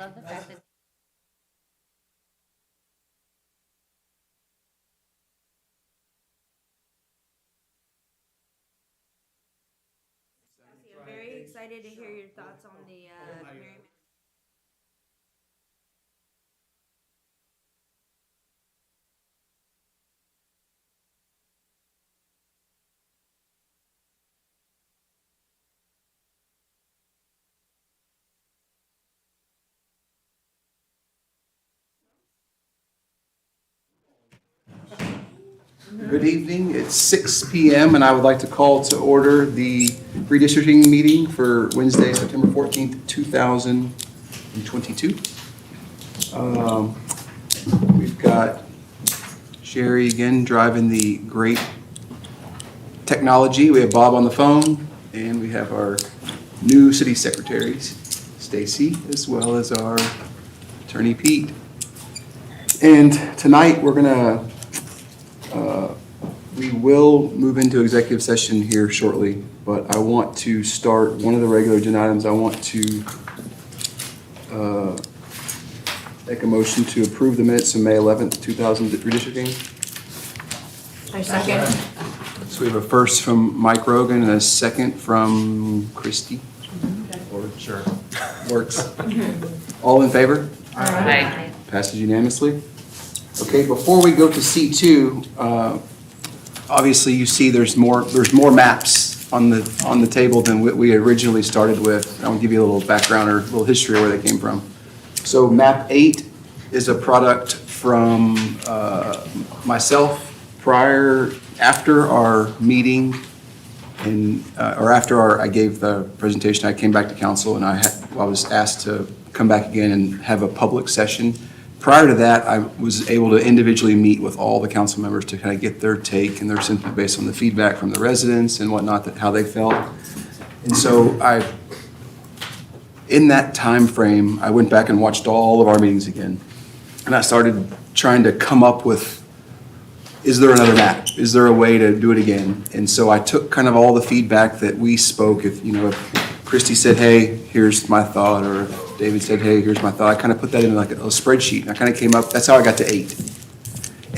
love the fact that I'm very excited to hear your thoughts on the Mary. Good evening. It's 6 p.m. and I would like to call to order the redistricting meeting for Wednesday, September 14th, 2022. We've got Sherry again driving the great technology. We have Bob on the phone, and we have our new city secretaries, Stacy, as well as our attorney Pete. And tonight we're gonna we will move into executive session here shortly, but I want to start one of the regular agenda items. I want to make a motion to approve the minutes of May 11th, 2000 redistricting. I second. So we have a first from Mike Rogan and a second from Christy. Or sure. Works. All in favor? Aye. Passes unanimously. Okay, before we go to C2, obviously you see there's more maps on the table than we originally started with. I'll give you a little background or a little history of where they came from. So map 8 is a product from myself after our meeting or after I gave the presentation. I came back to council and I was asked to come back again and have a public session. Prior to that, I was able to individually meet with all the council members to kind of get their take and their sentiment based on the feedback from the residents and whatnot, how they felt. And so in that time frame, I went back and watched all of our meetings again. And I started trying to come up with, is there another map? Is there a way to do it again? And so I took kind of all the feedback that we spoke. If Christy said, hey, here's my thought, or if David said, hey, here's my thought, I kind of put that in like a spreadsheet. And I kind of came up, that's how I got to 8.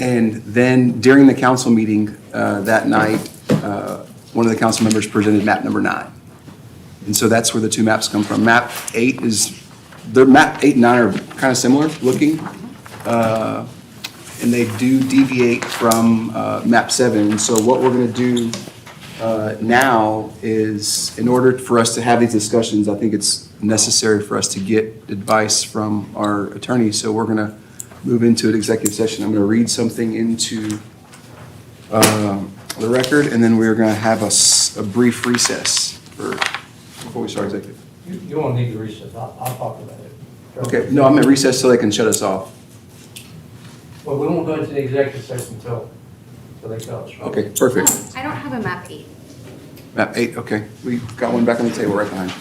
And then during the council meeting that night, one of the council members presented map number 9. And so that's where the two maps come from. Map 8 map 8 and 9 are kind of similar looking. And they do deviate from map 7. And so what we're going to do now is, in order for us to have these discussions, I think it's necessary for us to get advice from our attorney. So we're going to move into an executive session. I'm going to read something into the record, and then we're going to have a brief recess before we start executive. You won't need to recess. I'll talk about it. Okay, no, I'm going to recess so they can shut us off. Well, we won't go into the executive session until they tell us. Okay, perfect. I don't have a map 8. Map 8, okay. We got one back on the table right behind.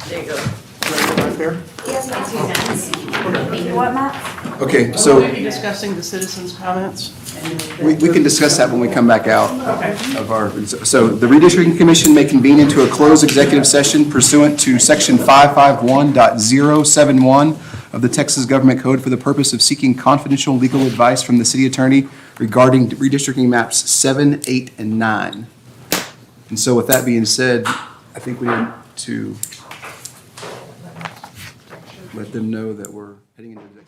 There you go. Right there? What map? Okay, So so we'll be discussing the citizens' comments. we can discuss that when we come back out of our, so the Redistricting Commission may convene into a closed executive session pursuant to section 551.071 of the Texas Government Code for the purpose of seeking confidential legal advice from the city attorney regarding redistricting maps 7, 8, and 9. And so with that being said, I think we need to let them know that we're heading into executive.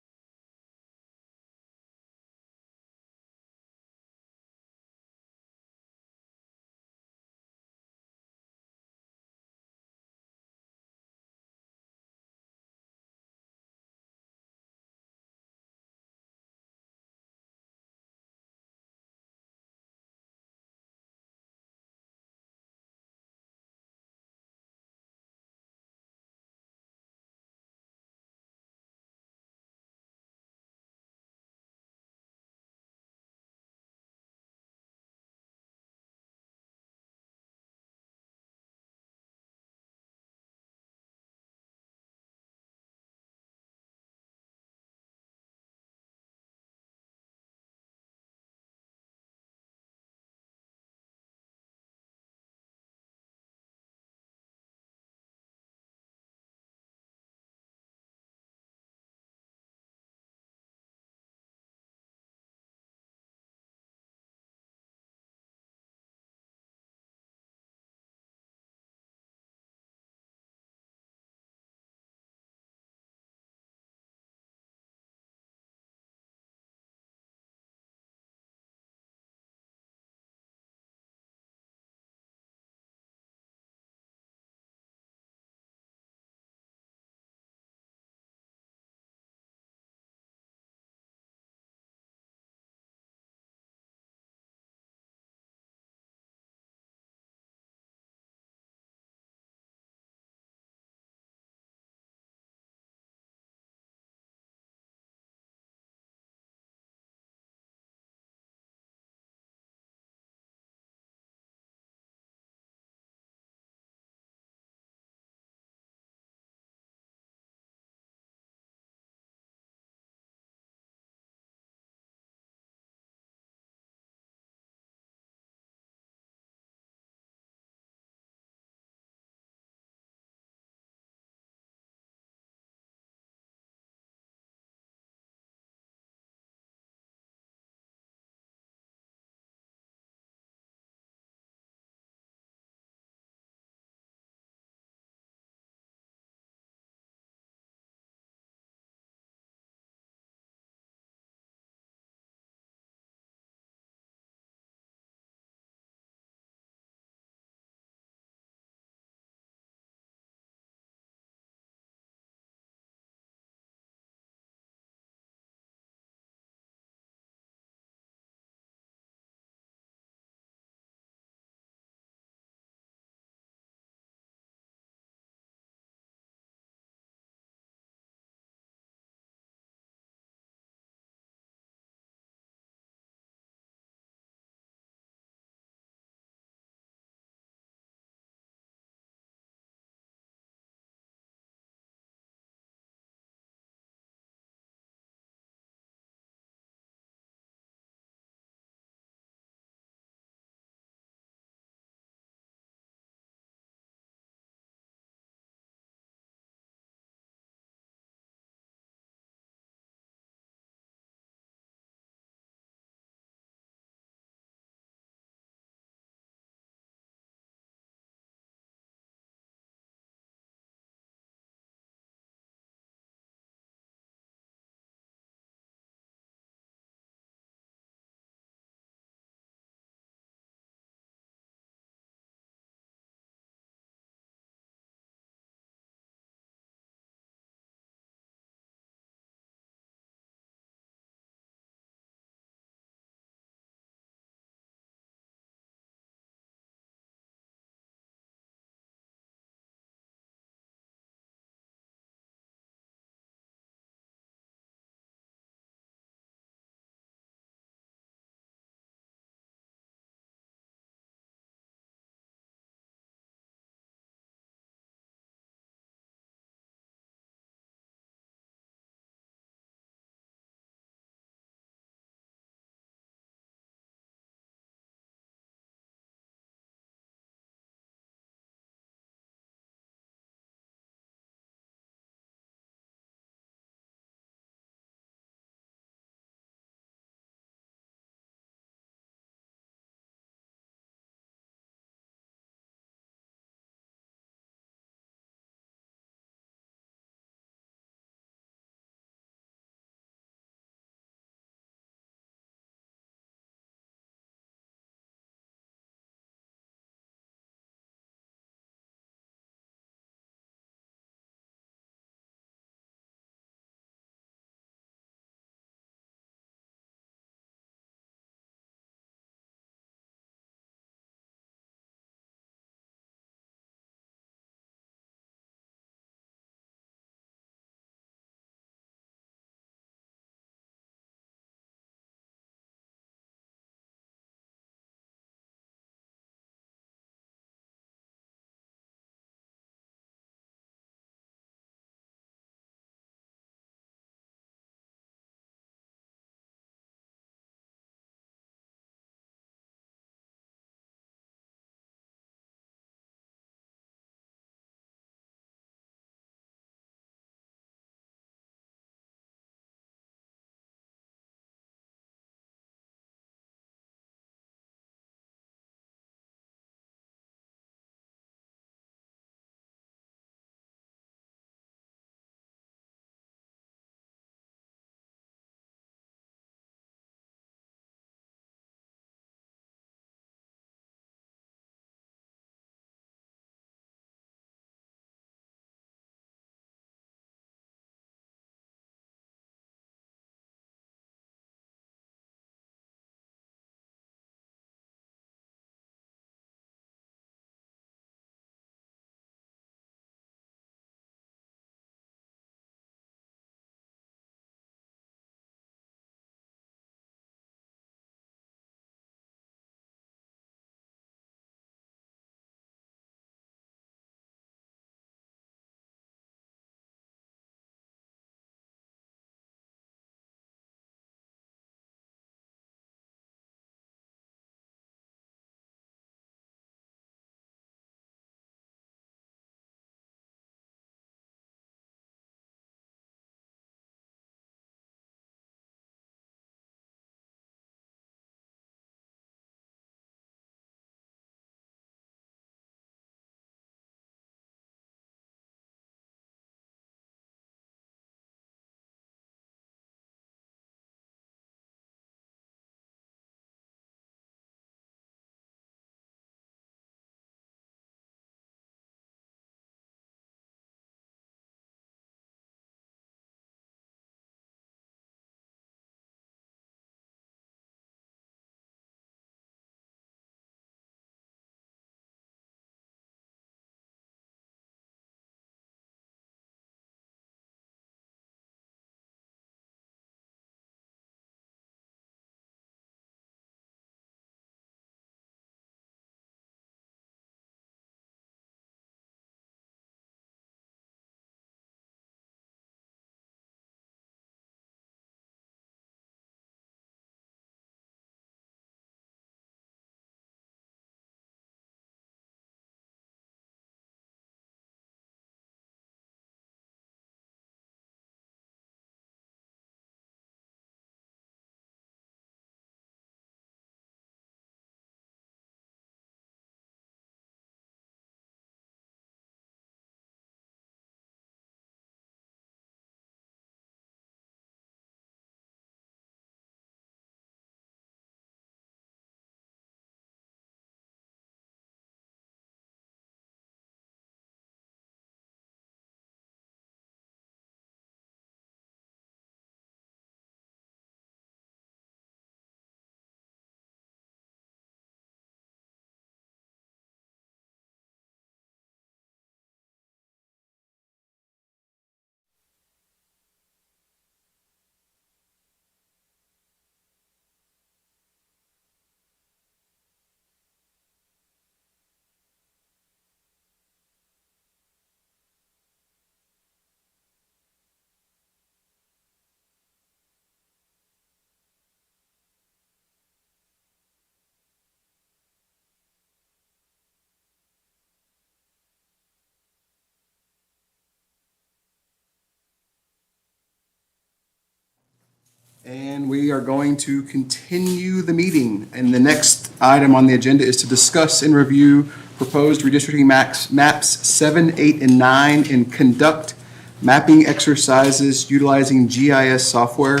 And we are going to continue the meeting. And the next item on the agenda is to discuss and review proposed redistricting maps 7, 8, and 9 and conduct mapping exercises utilizing GIS software.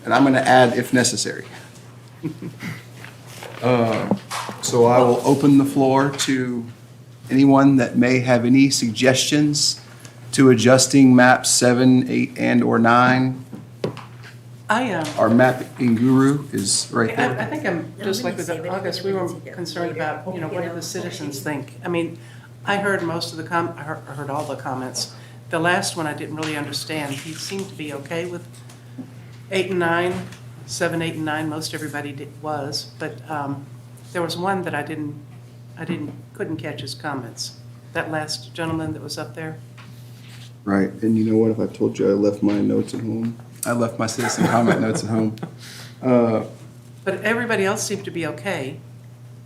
And I'm going to add if necessary. So I will open the floor to anyone that may have any suggestions to adjusting maps 7, 8, and/or 9. Our mapping guru is right I there. think I'm, just like with August, we were concerned about, what do the citizens think? I mean, I heard most of the I heard all the comments. The last one I didn't really understand. He seemed to be okay with 8 and 9, 7, 8, and 9. Most everybody was, but there was one that I couldn't catch his comments. That last gentleman that was up there. Right, and you know what, if I told you I left my notes at home? I left my citizen comment notes at home. But everybody else seemed to be okay.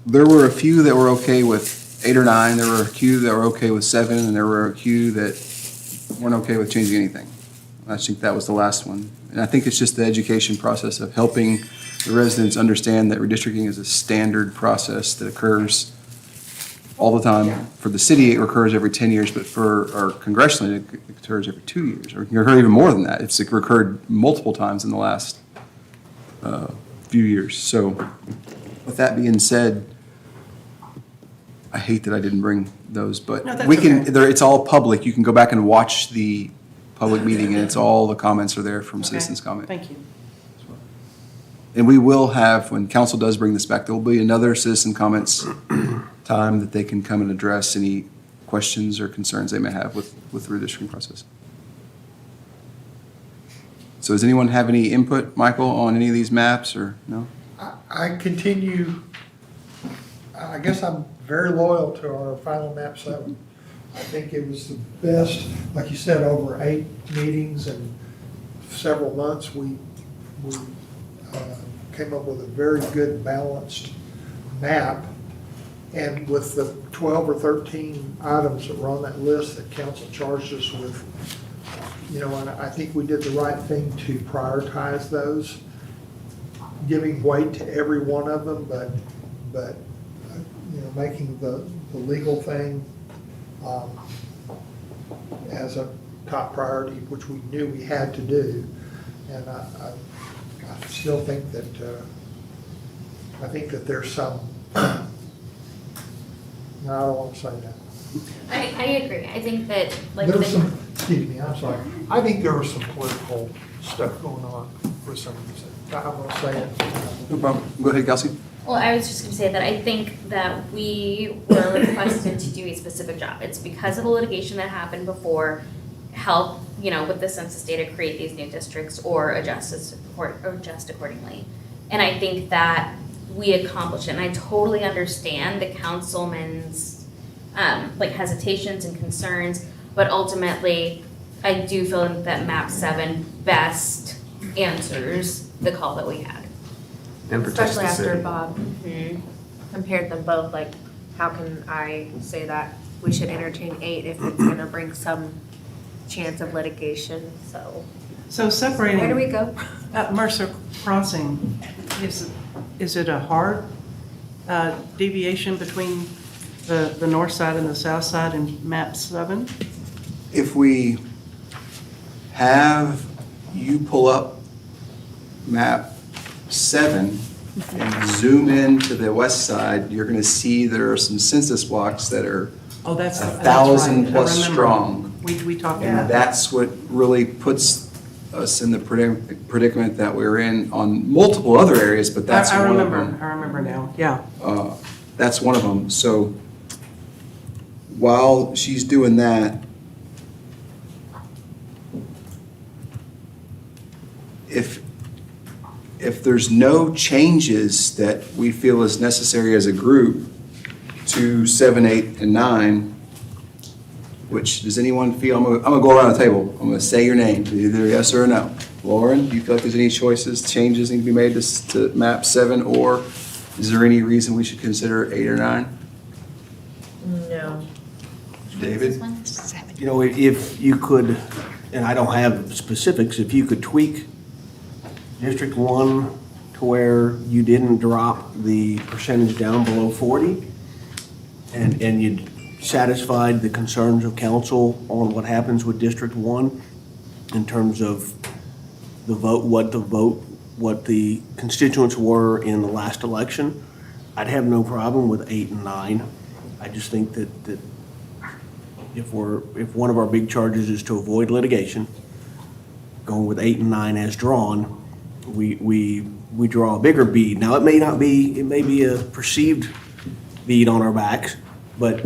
There were a few that were okay with 8 or 9, there were a few that were okay with 7, and there were a few that weren't okay with changing anything. I think that was the last one. And I think it's just the education process of helping the residents understand that redistricting is a standard process that occurs all the time. For the city, it occurs every 10 years, but or congressionally, it occurs every 2 years, or it can occur even more than that. It's recurred multiple times in the last few years. So with that being said, I hate that I didn't bring those, but No, that's we can, okay. it's all public. You can go back and watch the public meeting, and it's all the comments are there from Okay. citizens' comment. Thank you. And we will have, when council does bring this back, there will be another citizen comments time that they can come and address any questions or concerns they may have with the redistricting process. So does anyone have any input, Michael, on any of these maps, or no? I continue, I guess I'm very loyal to our final map 7. I think it was the best, like you said, over 8 meetings and several months, we came up with a very good balanced map. And with the 12 or 13 items that were on that list that council charged us with, and I think we did the right thing to prioritize those, giving weight to every one of them, but making the legal thing as a top priority, which we knew we had to do. And I still think that, there's some, no, I don't want to say that. I agree. I think that, like, There was some, excuse me, I'm sorry. I think there was some political stuff going on with some of these. I'm going to say it. No problem. Go ahead, Kelsey. well, I was just gonna say that I think that we were requested to do a specific job. It's because of the litigation that happened before, help, with the census data, create these new districts or adjust accordingly. And I think that we accomplished it. And I totally understand the councilman's hesitations and concerns, but ultimately, I do feel that map 7 best answers the call that we had. And especially after city. Bob Mhm. compared them both, like, how can I say that we should entertain 8 if it's gonna bring some chance of litigation, so. So separating. Where do we go? Mercer Crossing, is it a hard deviation between the north side and the south side in map 7? If we have you pull up map 7 and zoom in to the west side, you're going to see there are some census blocks that are Oh, that's 1,000 right. plus I remember. strong. We talked And about that. that's what really puts us in the predicament that we're in on multiple other areas, but that's I one of remember. them. I remember now, yeah. That's one of them. So while she's doing that, if there's no changes that we feel is necessary as a group to 7, 8, and 9, which, does anyone feel, I'm gonna go around the table, I'm gonna say your name, either yes or no. Lauren, do you feel like there's any changes need to be made to map 7, or is there any reason we should consider 8 or 9? No. David? This one? If you could, and I don't have specifics, if you could tweak District 1 to where you didn't drop the percentage down below 40, and you satisfied the concerns of council on what happens with District 1 in terms of the vote, what the constituents were in the last election, I'd have no problem with 8 and 9. I just think that if one of our big charges is to avoid litigation, going with 8 and 9 as drawn, we draw a bigger bead. Now, it may be a perceived bead on our backs, but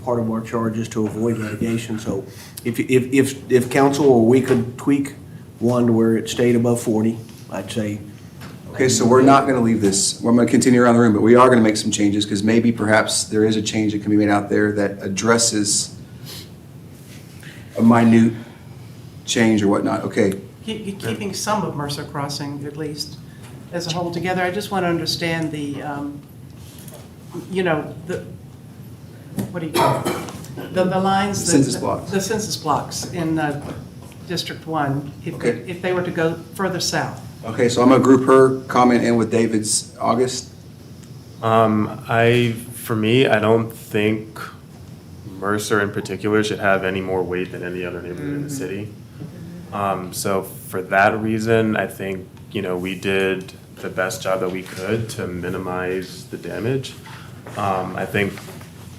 part of our charge is to avoid litigation. So if council or we could tweak one to where it stayed above 40, I'd say. Okay, so we're not going to leave this, I'm going to continue around the room, but we are going to make some changes because maybe perhaps there is a change that can be made out there that addresses a minute change or whatnot. Okay, Keeping some of Mercer Crossing, at least, as a whole together. I just want to understand what do you call it? The lines. Census blocks. The census blocks in District 1, Okay. if they were to go further south. okay, so I'm going to group her comment in with David's August. For me, I don't think Mercer in particular should have any more weight than any other neighborhood in the city. So for that reason, I think, we did the best job that we could to minimize the damage. I think,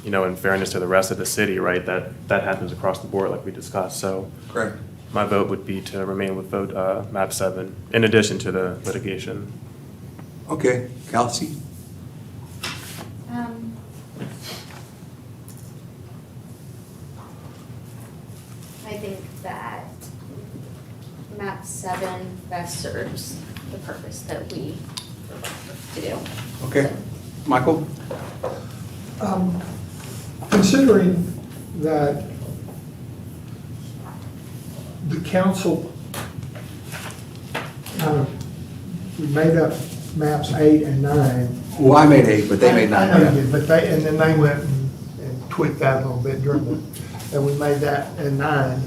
in fairness to the rest of the city, right, that happens across the board like we discussed. So Correct. my vote would be to remain with map 7, in addition to the litigation. Okay, Kelsey? I think that map 7 best serves the purpose that we to do. Okay. Michael? Considering that the council we made up maps 8 and 9. Well, I made 8, but they made 9. I know yeah. you did, but then they went and tweaked that a little bit during and we made that in 9.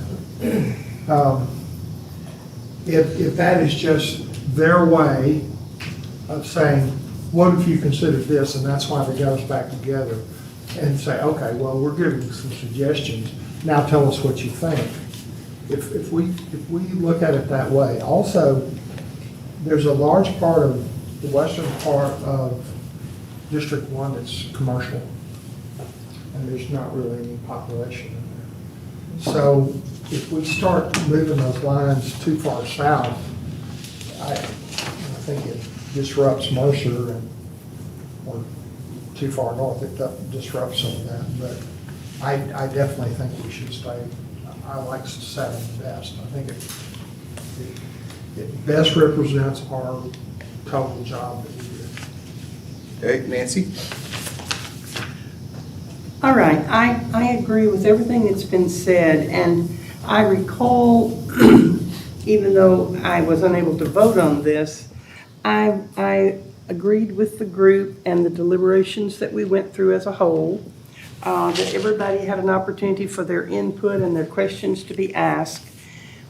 If that is just their way of saying, what if you considered this, and that's why they got us back together, and say, okay, well, we're giving you some suggestions, now tell us what you think. If we look at it that way, also, there's a large part of the western part of District 1 that's commercial, and there's not really any population in there. So if we start moving those lines too far south, I think it disrupts Mercer, or too far north, it disrupts some of that. But I definitely think we should stay. I like 7 best. I think it best represents our total job that we do. Okay, Nancy? All right, I agree with everything that's been said, and I recall, even though I was unable to vote on this, I agreed with the group and the deliberations that we went through as a whole, that everybody had an opportunity for their input and their questions to be asked.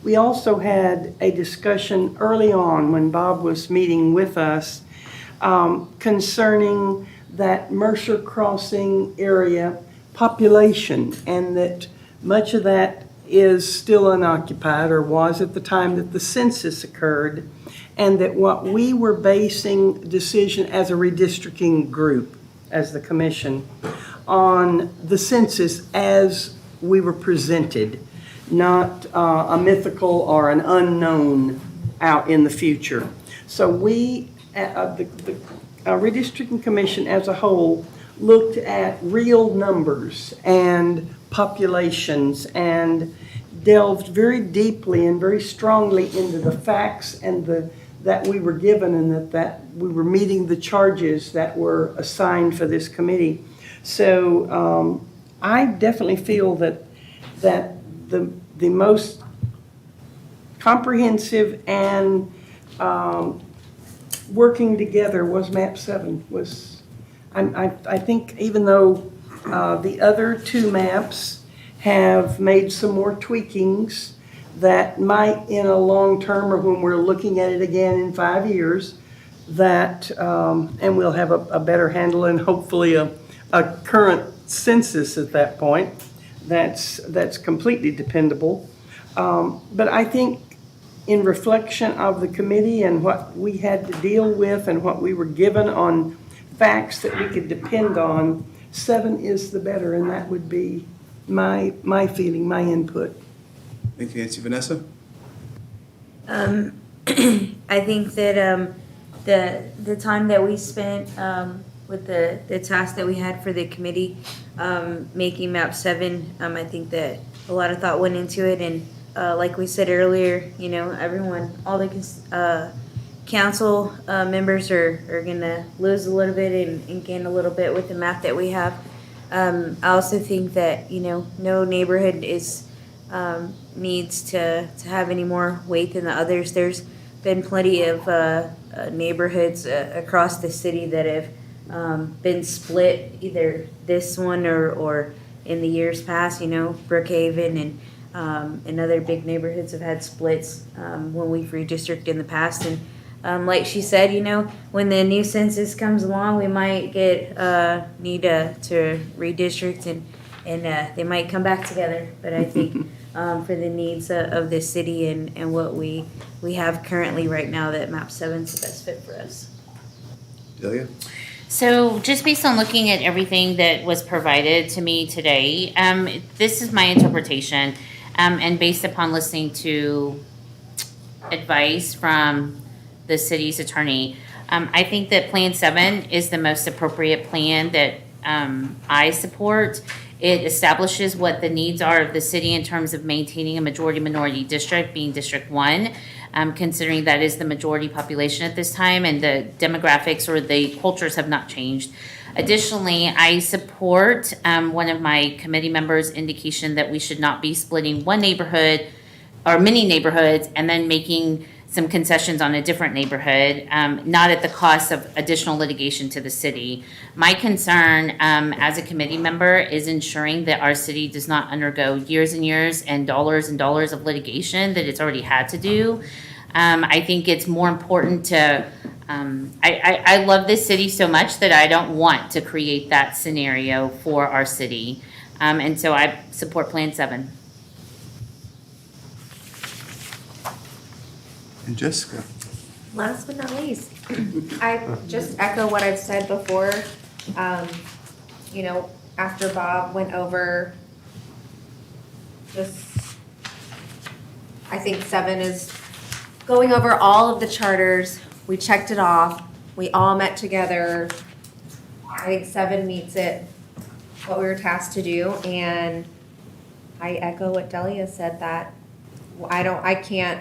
We also had a discussion early on when Bob was meeting with us concerning that Mercer Crossing area population, and that much of that is still unoccupied, or was at the time that the census occurred, and that what we were basing decision as a redistricting group, as the commission, on the census as we were presented, not a mythical or an unknown out in the future. So we, the Redistricting Commission as a whole, looked at real numbers and populations and delved very deeply and very strongly into the facts and that we were given, and that we were meeting the charges that were assigned for this committee. So I definitely feel that the most comprehensive and working together was map 7. I think even though the other 2 maps have made some more tweakings, that might, in a long term, or when we're looking at it again in 5 years, that, and we'll have a better handle and hopefully a current census at that point that's completely dependable. But I think in reflection of the committee and what we had to deal with and what we were given on facts that we could depend on, 7 is the better, and that would be my feeling, my input. Thank you, Nancy. Vanessa? I think that the time that we spent with the task that we had for the committee, making map 7, I think that a lot of thought went into it, and like we said earlier, you know, everyone, all the council members are gonna lose a little bit and gain a little bit with the map that we have. I also think that, you know, no neighborhood is needs to have any more weight than the others. There's been plenty of neighborhoods across the city that have been split, either this one or in the years past. You know, Brookhaven and other big neighborhoods have had splits when we've redistricted in the past. And like she said, you know, when the new census comes along, we might get need to redistrict and they might come back together. But I think for the needs of this city and what we have currently right now, that map 7's the best fit for us. Delia? So just based on looking at everything that was provided to me today, this is my interpretation, and based upon listening to advice from the city's attorney, I think that Plan 7 is the most appropriate plan that I support. It establishes what the needs are of the city in terms of maintaining a majority-minority district, being District 1, considering that is the majority population at this time, and the demographics or the cultures have not changed. Additionally, I support one of my committee members' indication that we should not be splitting one neighborhood or many neighborhoods and then making some concessions on a different neighborhood, not at the cost of additional litigation to the city. My concern as a committee member is ensuring that our city does not undergo years and years and dollars of litigation that it's already had to do. I think it's more important to, I love this city so much that I don't want to create that scenario for our city. And so I support Plan 7. And Jessica? Last but not least, I just echo what I've said before. You know, after Bob went over just, I think 7 is going over all of the charters. We checked it off. We all met together. I think 7 meets it, what we were tasked to do. And I echo what Delia said, that I can't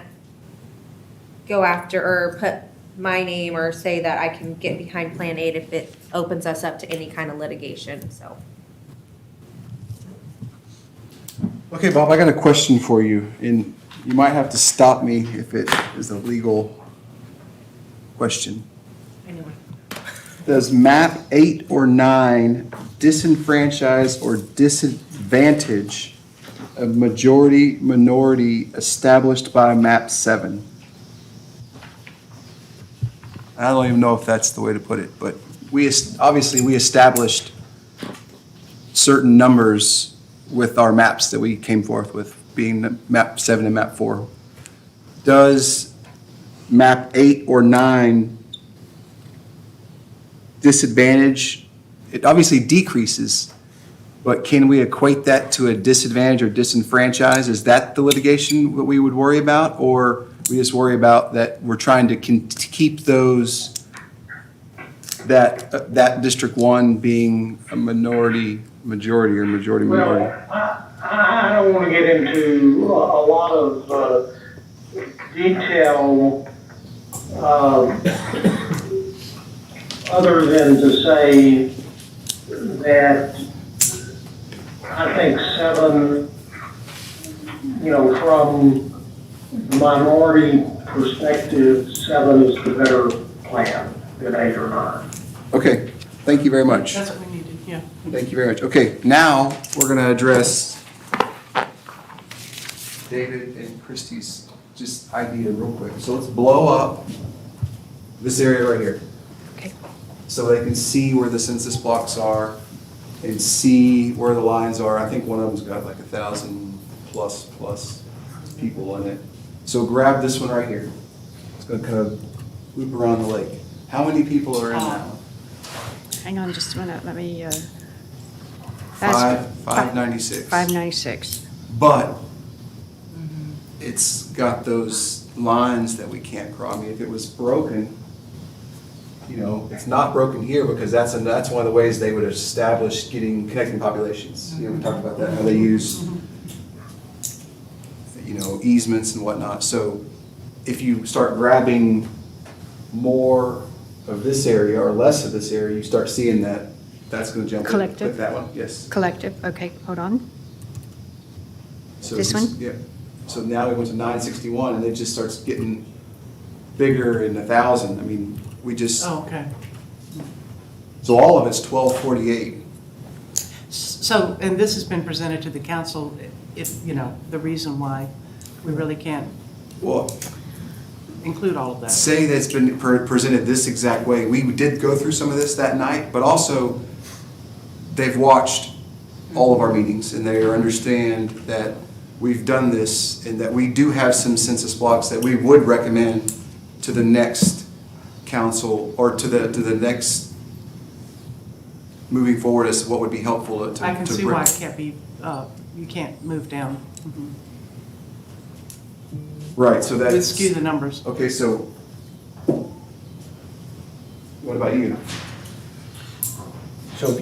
go after or put my name or say that I can get behind Plan 8 if it opens us up to any kind of litigation, so. Okay, Bob, I got a question for you, and you might have to stop me if it is a legal question. I know. Does map 8 or 9 disenfranchise or disadvantage a majority-minority established by map 7? I don't even know if that's the way to put it, but obviously we established certain numbers with our maps that we came forth with, being map 7 and map 4. Does map 8 or 9 disadvantage? It obviously decreases, but can we equate that to a disadvantage or disenfranchise? Is that the litigation that we would worry about, or we just worry about that we're trying to keep those, that District 1 being a majority or majority-minority? Well, I don't want to get into a lot of detail other than to say that I think 7, you know, from the minority perspective, 7 is the better plan than 8 or 9. Okay, thank you very much. That's what we needed, yeah. Thank you very much. Okay, now we're going to address David and Christie's just idea real quick. So let's blow up this area right here. Okay. So they can see where the census blocks are and see where the lines are. I think one of them's got like 1,000 plus people in it. So grab this one right here. It's gonna kind of loop around the lake. How many people are in that one? Hang on just a minute, let me, 596. 596. But it's got those lines that we can't cross. I mean, if it was broken, you know, it's not broken here because that's one of the ways they would establish connecting populations. You know, we talked about that, how they use, you know, easements and whatnot. So if you start grabbing more of this area or less of this area, you start seeing that's going to jump. Collective. Click that one, yes. Collective, okay, hold on. So This just- one? Yeah. So now we went to 961 and it just starts getting bigger in 1,000. I mean, we just, Oh, okay. so all of it's 1248. So, and this has been presented to the council, if, you know, the reason why we really can't Well, include all of that. say that it's been presented this exact way. We did go through some of this that night, but also they've watched all of our meetings and they understand that we've done this and that we do have some census blocks that we would recommend to the next council or to the next moving forward as what would be helpful to. I can to see bring- why it can't be, you can't move down. Right, so It would that's. skew the numbers. Okay, so what about you? So if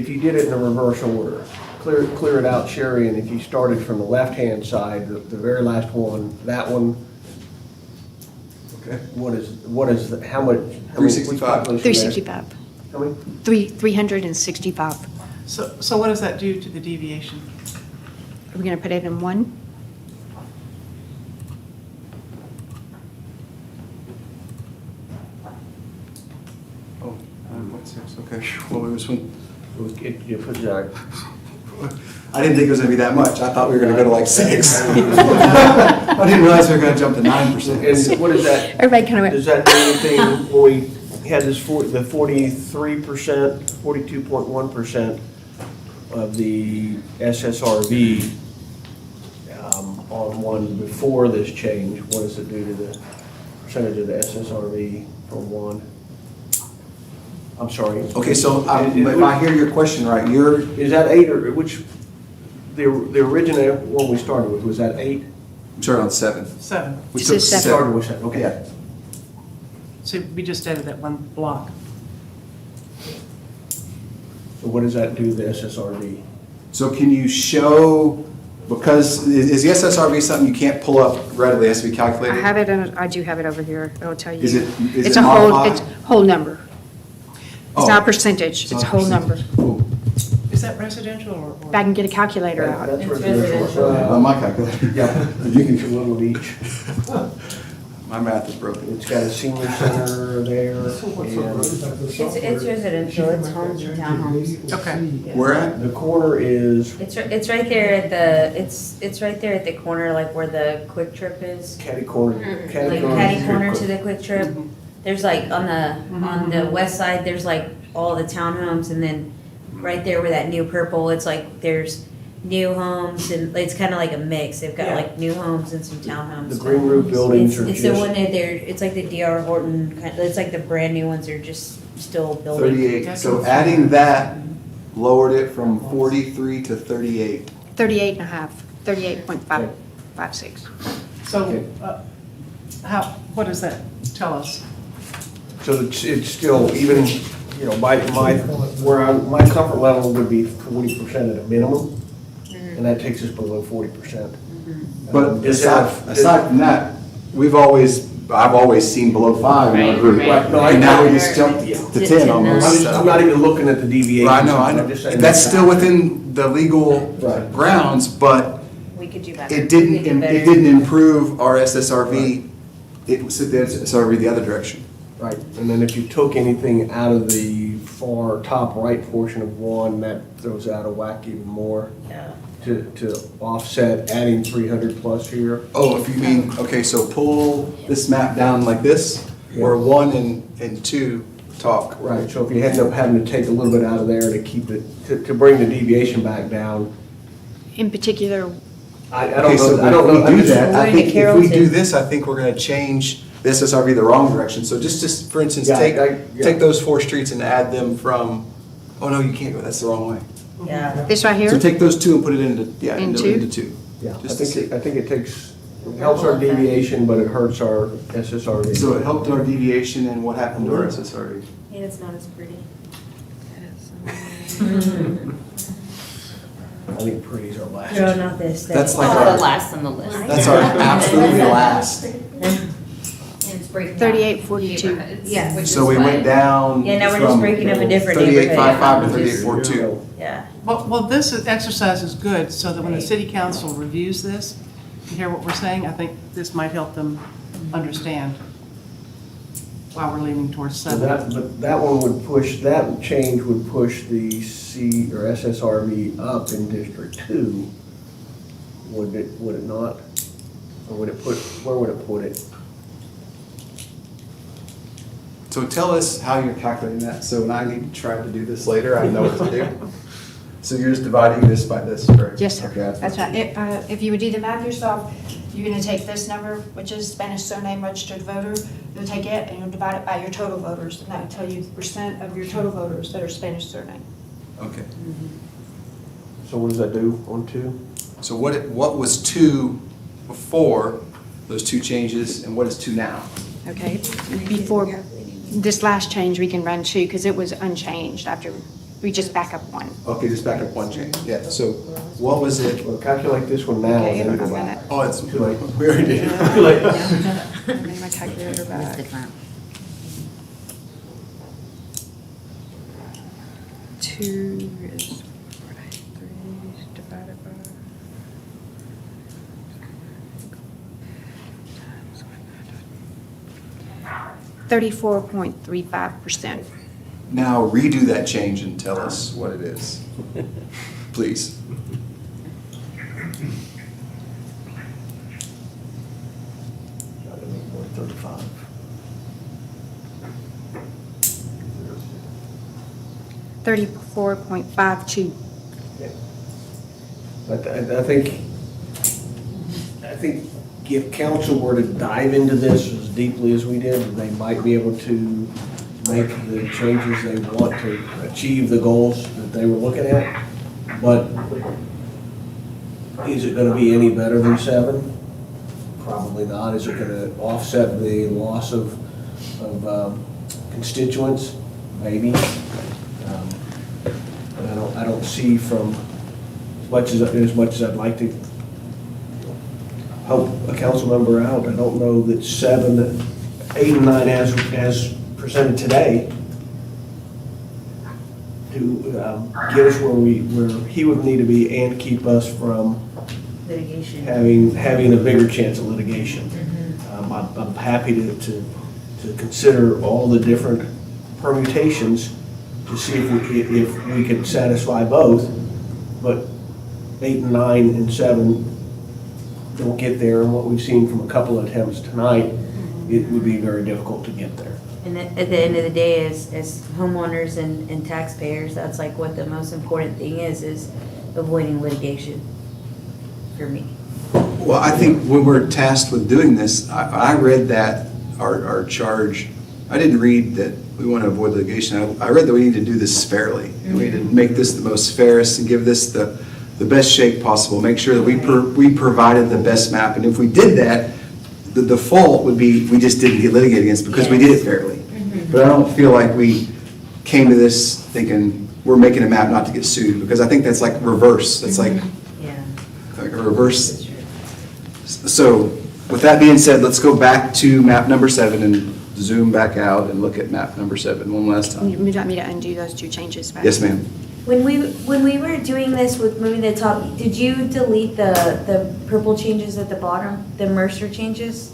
you did it in a reverse order, clear it out, Sherry, and if you started from the left-hand side, the very last one, that one, Okay. what is, how much? 365. 365. How many? 365. So what does that do to the deviation? Are we going to put it in one? Oh, 9.6, okay. Well, it was when, You put that, I didn't think it was gonna be that much. I thought we were gonna go to like 6. I didn't realize we were gonna jump to 9%. and what is that? Everybody kind of Does went, that do anything when we had this the 43%, 42.1% of the SSRV on one before this change? What does it do to the percentage of the SSRV from one? I'm sorry. Okay, so if I hear your question right, Is that 8 or which, the original one we started with, was that 8? started on 7. 7. We It took says 7. Started with 7, okay. Yeah. So we just added that one block. So what does that do to the SSRV? So can you show, because is the SSRV something you can't pull up readily, it has to be I calculated? have it, I do have it over here. It'll tell you. Is it It's a whole, modified? it's whole number. It's Oh. not a percentage, It's it's a not whole number. Cool. Is that residential or? If I can get a calculator out. That's It's residential. On my calculator. Yeah, you can do a little of each. My math is broken. It's got a senior center there, and It's residential, it's homes and townhomes. Okay. Where at? the corner is It's right there at the, it's right there at the corner, like where the Quick Trip is. catty corner. Like catty corner to the Quick Trip. There's like on the west side, there's like all the townhomes, and then right there where that new purple, it's like there's new homes, and it's kind of like a mix. They've got Yeah. like new homes and some townhomes. The green roof buildings are It's the one just, that they're, it's like the DR Horton, it's like the brand new ones are just still building. 38. So adding that lowered it from 43 to 38. 38 and a half, 38.556. So, Okay. what does that tell us? so it's still, even, you know, my comfort level would be 40% at a minimum, and that takes us below 40%. But Is aside from that, I've always seen below 5 in our Right, group. right. No, And now we just jumped to 10 almost. I'm not even looking at the deviation. Well, I know. I'm just saying That's still within the legal Right. grounds, but We could do better. it didn't, We could do it better. didn't improve our SSRV. It was the SSRV the other direction. Right, and then if you took anything out of the far top right portion of one, that throws out of whack even more. Yeah. to offset adding 300 plus here. Oh, if you mean, okay, so pull this map down like this, where 1 and 2 talk. Right, so if you end up having to take a little bit out of there to keep it, to bring the deviation back down, In particular, I Okay, don't so know, I don't know. if we do that, I Going to think if we do Carrollton. this, I think we're gonna change the SSRV the wrong direction. So just for instance, Yeah, take, yeah. take those 4 streets and add them from, oh no, you can't go, that's the wrong way. Yeah. this right So here, take those 2 and put it into, yeah, In into 2? 2. Yeah, I Just to see. think, I think it takes, it helps our deviation, but it hurts our SSRD. So it helped our deviation and what happened to our SSRV? And it's not as pretty. I think pretty's our last. No, not this. That's like Oh, the our, last on the list. that's our absolutely last. And it's breaking. 3842. Yeah. Which So is we why- went down Yeah, now we're just from breaking up a different 3855 to neighborhood. 3842. Yeah. Well, this exercise is good, so that when the city council reviews this, and hear what we're saying, I think this might help them understand why we're leaning towards So 7. but that one would push, that change would push the C or SSRV up in District 2, would it not? Or would it put, where would it put it? So tell us how you're calculating that, so when I need to try to do this later, I know what to do. So you're just dividing this by this, correct? yes, sir. Okay. That's right. If you would do the math yourself, you're gonna take this number, which is Spanish surname registered voter, you'll take it and you'll divide it by your total voters, and that will tell you the percent of your total voters that are Spanish surname. Okay. So what does that do on 2? So what was 2 before those 2 changes, and what is 2 now? Okay, before this last change, we can run 2, because it was unchanged after, we just back up 1. Okay, just back up 1 change, yeah, so what was it? Well, calculate this one now Okay, and then I'm go gonna, back. Oh, it's Too late. We already did. Too late. I need my calculator It's back. different. 2 is 3 divided by. 34.35%. Now redo that change and tell us what it is, please. Gotta make more 35. $34.52. But I think if council were to dive into this as deeply as we did, they might be able to make the changes they want to achieve the goals that they were looking at. But is it gonna be any better than 7? Probably not. Is it gonna offset the loss of constituents? Maybe. But I don't see from, as much as I'd like to help a council member out, I don't know that 7, 8, and 9 as presented today to get us where he would need to be and keep us from Litigation. having a bigger chance of litigation. I'm happy to consider all the different permutations to see if we can satisfy both, but 8 and 9 and 7 don't get there, and what we've seen from a couple of attempts tonight, it would be very difficult to get there. And at the end of the day, as homeowners and taxpayers, that's like what the most important thing is avoiding litigation for me. Well, I think when we're tasked with doing this, I read that, our charge, I didn't read that we want to avoid litigation. I read that we need to do this fairly. And we need to make this the most fairest and give this the best shape possible, make sure that we provided the best map. And if we did that, the default would be we just didn't get litigated against because we did it fairly. But I don't feel like we came to this thinking we're making a map not to get sued, because I think that's like reverse. That's like Yeah. a reverse. So with that being said, let's go back to map number 7 and zoom back out and look at map number 7 one last time. You want me to undo those 2 changes back? Yes, ma'am. When we were doing this with moving the top, did you delete the purple changes at the bottom, the Mercer changes?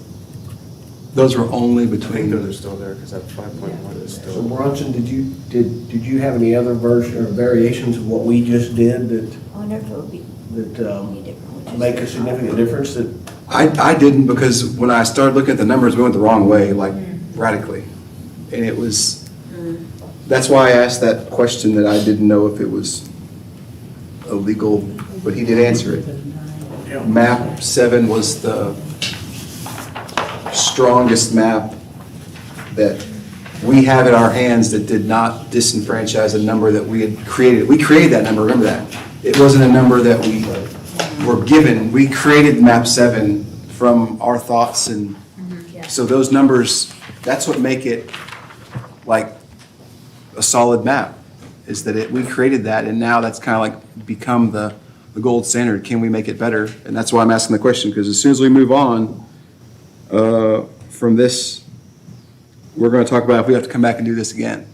Those were only I think between, those are still there, because that 5.1 is So still. Bronson, did you have any other version or variations of what we just did that? I wonder if it would be make a significant difference that? I didn't, because when I started looking at the numbers, we went the wrong way, like radically. And it was, that's why I asked that question, that I didn't know if it was illegal, but he did answer it. Map 7 was the strongest map that we have in our hands that did not disenfranchise a number that we had created. We created that number, remember that. It wasn't a number that we were given. We created map 7 from our thoughts, and so those numbers, that's what make it like a solid map, is that we created that, and now that's kind of like become the gold standard. Can we make it better? And that's why I'm asking the question, because as soon as we move on from this, we're going to talk about if we have to come back and do this again.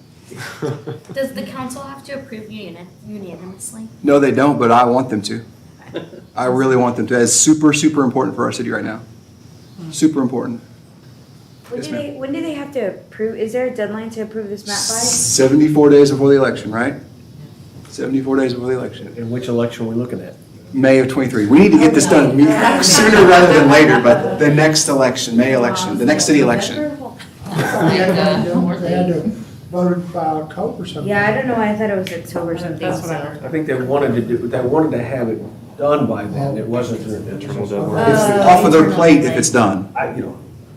Does the council have to approve unanimously? No, they don't, but I want them to. I really want them to. It's super, super important for our city right now. Super important. Yes, ma'am. When do they have to approve, is there a deadline to approve this map by? 74 days before the election, right? 74 days before the election. And which election are we looking at? May of 23. We need to get this done sooner rather than later, but the next election, May election, the next city election. They had to vote it by October or something. Yeah, I don't know, I thought it was October or something. That's what I heard. I think they wanted to have it done by then. It wasn't an internal deadline. It's off of their plate if it's done.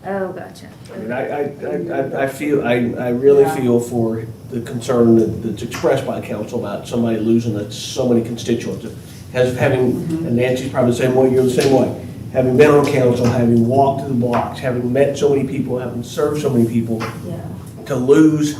Oh, gotcha. I mean, I really feel for the concern that's expressed by council about somebody losing so many constituents. And Nancy's probably the same way, you're the same way. Having been on council, having walked the blocks, having met so many people, having served so many people, to lose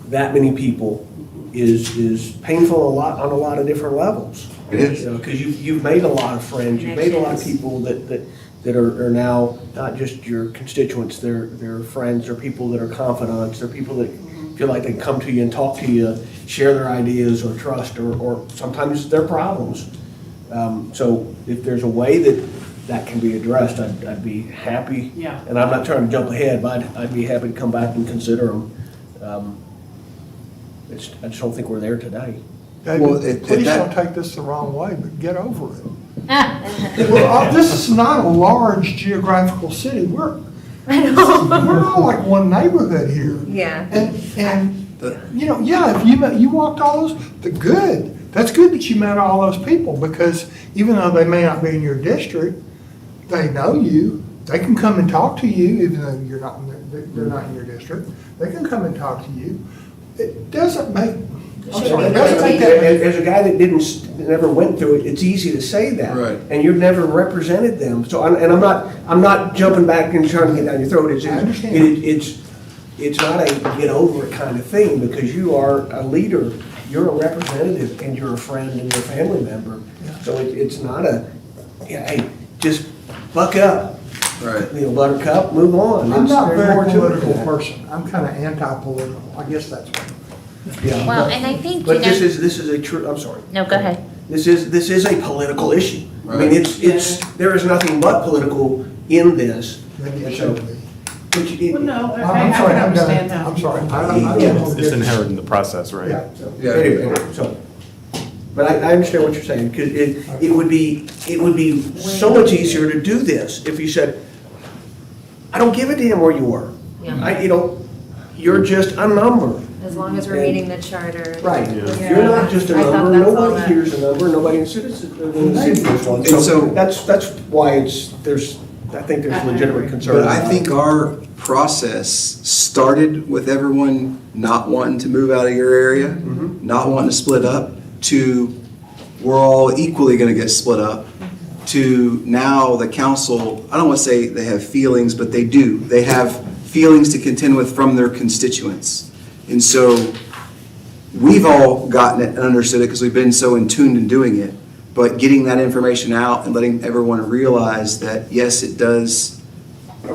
that many people is painful on a lot of different levels. It is. Because you've made a lot of friends, you've made a lot of people that are now not just your constituents, they're friends, they're people that are confidants, they're people that feel like they can come to you and talk to you, share their ideas or trust, or sometimes their problems. So if there's a way that can be addressed, I'd be happy. Yeah. And I'm not trying to jump ahead, but I'd be happy to come back and consider them. I just don't think we're there today. Well, Please don't take this the wrong way, but get over it. This is not a large geographical city. We're all like one neighborhood here. Yeah. And if you walked all those, good. That's good that you met all those people, because even though they may not be in your district, they know you. They can come and talk to you, even though they're not in your district. They can come and talk to you. It doesn't make. I'm sorry, it doesn't make that. As a guy that never went through it, it's easy to say that. Right. And you've never represented them. So, I'm not jumping back and trying to get down your throat. I understand. It's not a get over it kind of thing, because you are a leader, you're a representative, and you're a friend and you're a family member. Yeah. So it's not hey, just buck up. Right. Buttercup, move on. I'm not a There's very more to it political than that. person. I'm kind of anti-political. I guess that's what. Yeah, Well, and I think, but this is a true, I'm sorry. no, go ahead. This is a political issue. I mean, Right. there is nothing but political in this. Maybe it should be. Well, no, I I'm can sorry, I'm understand done. that. I'm sorry. It's inherent in the process, right? Yeah. Yeah. Anyway, so, but I understand what you're saying, because it would be so much easier to do this if you said, I don't give a damn where you were. You're just a number. As long as we're meeting the charter. Right. Yeah. You're not just a I thought number, that's all nobody that- hears a number, nobody in the city hears one. And so- So that's why I think there's legitimate concern. But I think our process started with everyone not wanting to move out of your area, not wanting to split up, to we're all equally going to get split up, to now the council, I don't want to say they have feelings, but they do. They have feelings to contend with from their constituents. And so we've all gotten it and understood it because we've been so in tune in doing it. But getting that information out and letting everyone realize that, yes, it does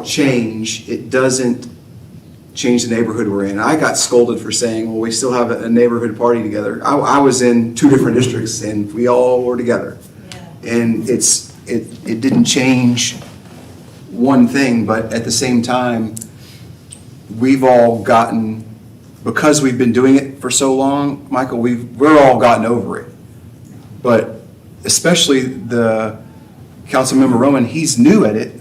change. It doesn't change the neighborhood we're in. I got scolded for saying, well, we still have a neighborhood party together. I was in 2 different districts and we all were together. And it didn't change one thing, but at the same time, we've all gotten, because we've been doing it for so long, Michael, we're all gotten over it. But especially the Councilmember Roman, he's new at it,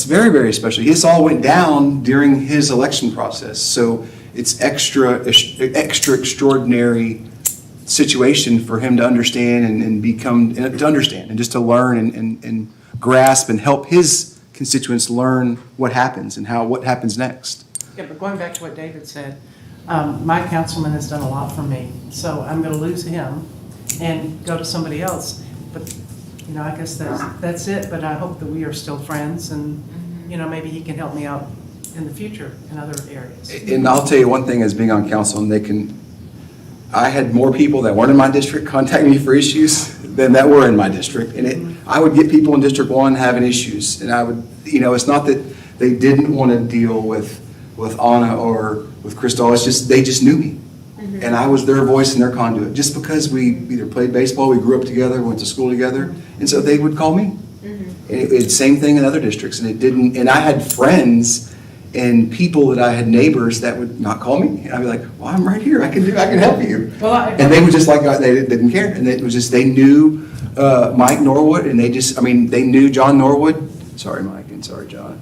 very, very especially. This all went down during his election process, so it's extra extraordinary situation for him to understand and become, to understand, and just to learn and grasp and help his constituents learn what happens and what happens next. Yeah, but going back to what David said, my councilman has done a lot for me, so I'm gonna lose him and go to somebody else. But, you know, I guess that's it, but I hope that we are still friends and, you know, maybe he can help me out in the future in other areas. And I'll tell you one thing, as being on council, and I had more people that weren't in my district contact me for issues than that were in my district. And I would get people in District 1 having issues, and I would, you know, it's not that they didn't want to deal with Anna or with Crystal, it's just, they just knew me. And I was their voice and their conduit, just because we either played baseball, we grew up together, went to school together, and so they would call me. And it's same thing in other districts, and it didn't, and I had friends and people that I had neighbors that would not call me. And I'd be like, well, I'm right here, I can help you. And they were just like, they didn't care, and it was just, they knew Mike Norwood, and they knew John Norwood. Sorry, Mike, and sorry, John.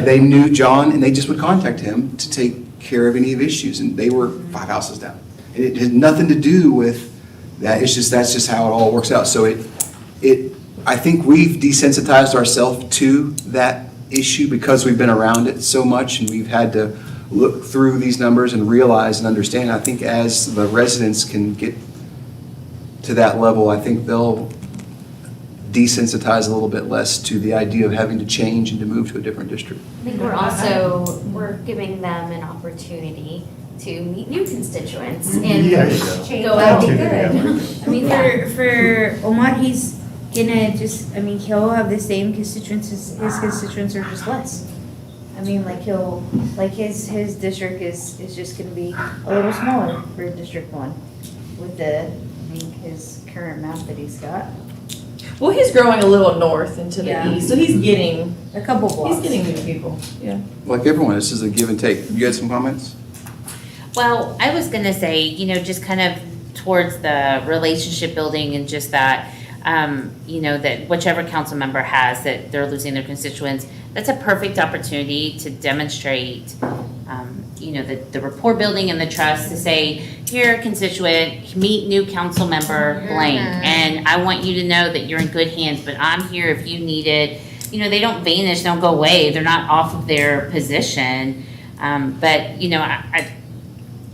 They knew John, and they just would contact him to take care of any of issues, and they were 5 houses down. It had nothing to do with that. It's just, that's just how it all works out. So I think we've desensitized ourselves to that issue because we've been around it so much, and we've had to look through these numbers and realize and understand. I think as the residents can get to that level, I think they'll desensitize a little bit less to the idea of having to change and to move to a different district. I think we're giving them an opportunity to meet new constituents and go out. I mean, for Omar, he's gonna just, he'll have the same constituents as his constituents are just less. I mean, his district is just gonna be a little smaller for District 1 with his current map that he's got. Well, he's growing a little north into the east, so he's getting a couple blocks. He's getting new people, yeah. Like everyone, this is a give and take. You had some comments? Well, I was gonna say, just kind of towards the relationship building and just that, that whichever council member has that they're losing their constituents, that's a perfect opportunity to demonstrate, the rapport building and the trust to say, here, constituent, meet new council member blank, and I want you to know that you're in good hands, but I'm here if you need it. They don't vanish, don't go away, they're not off of their position, but,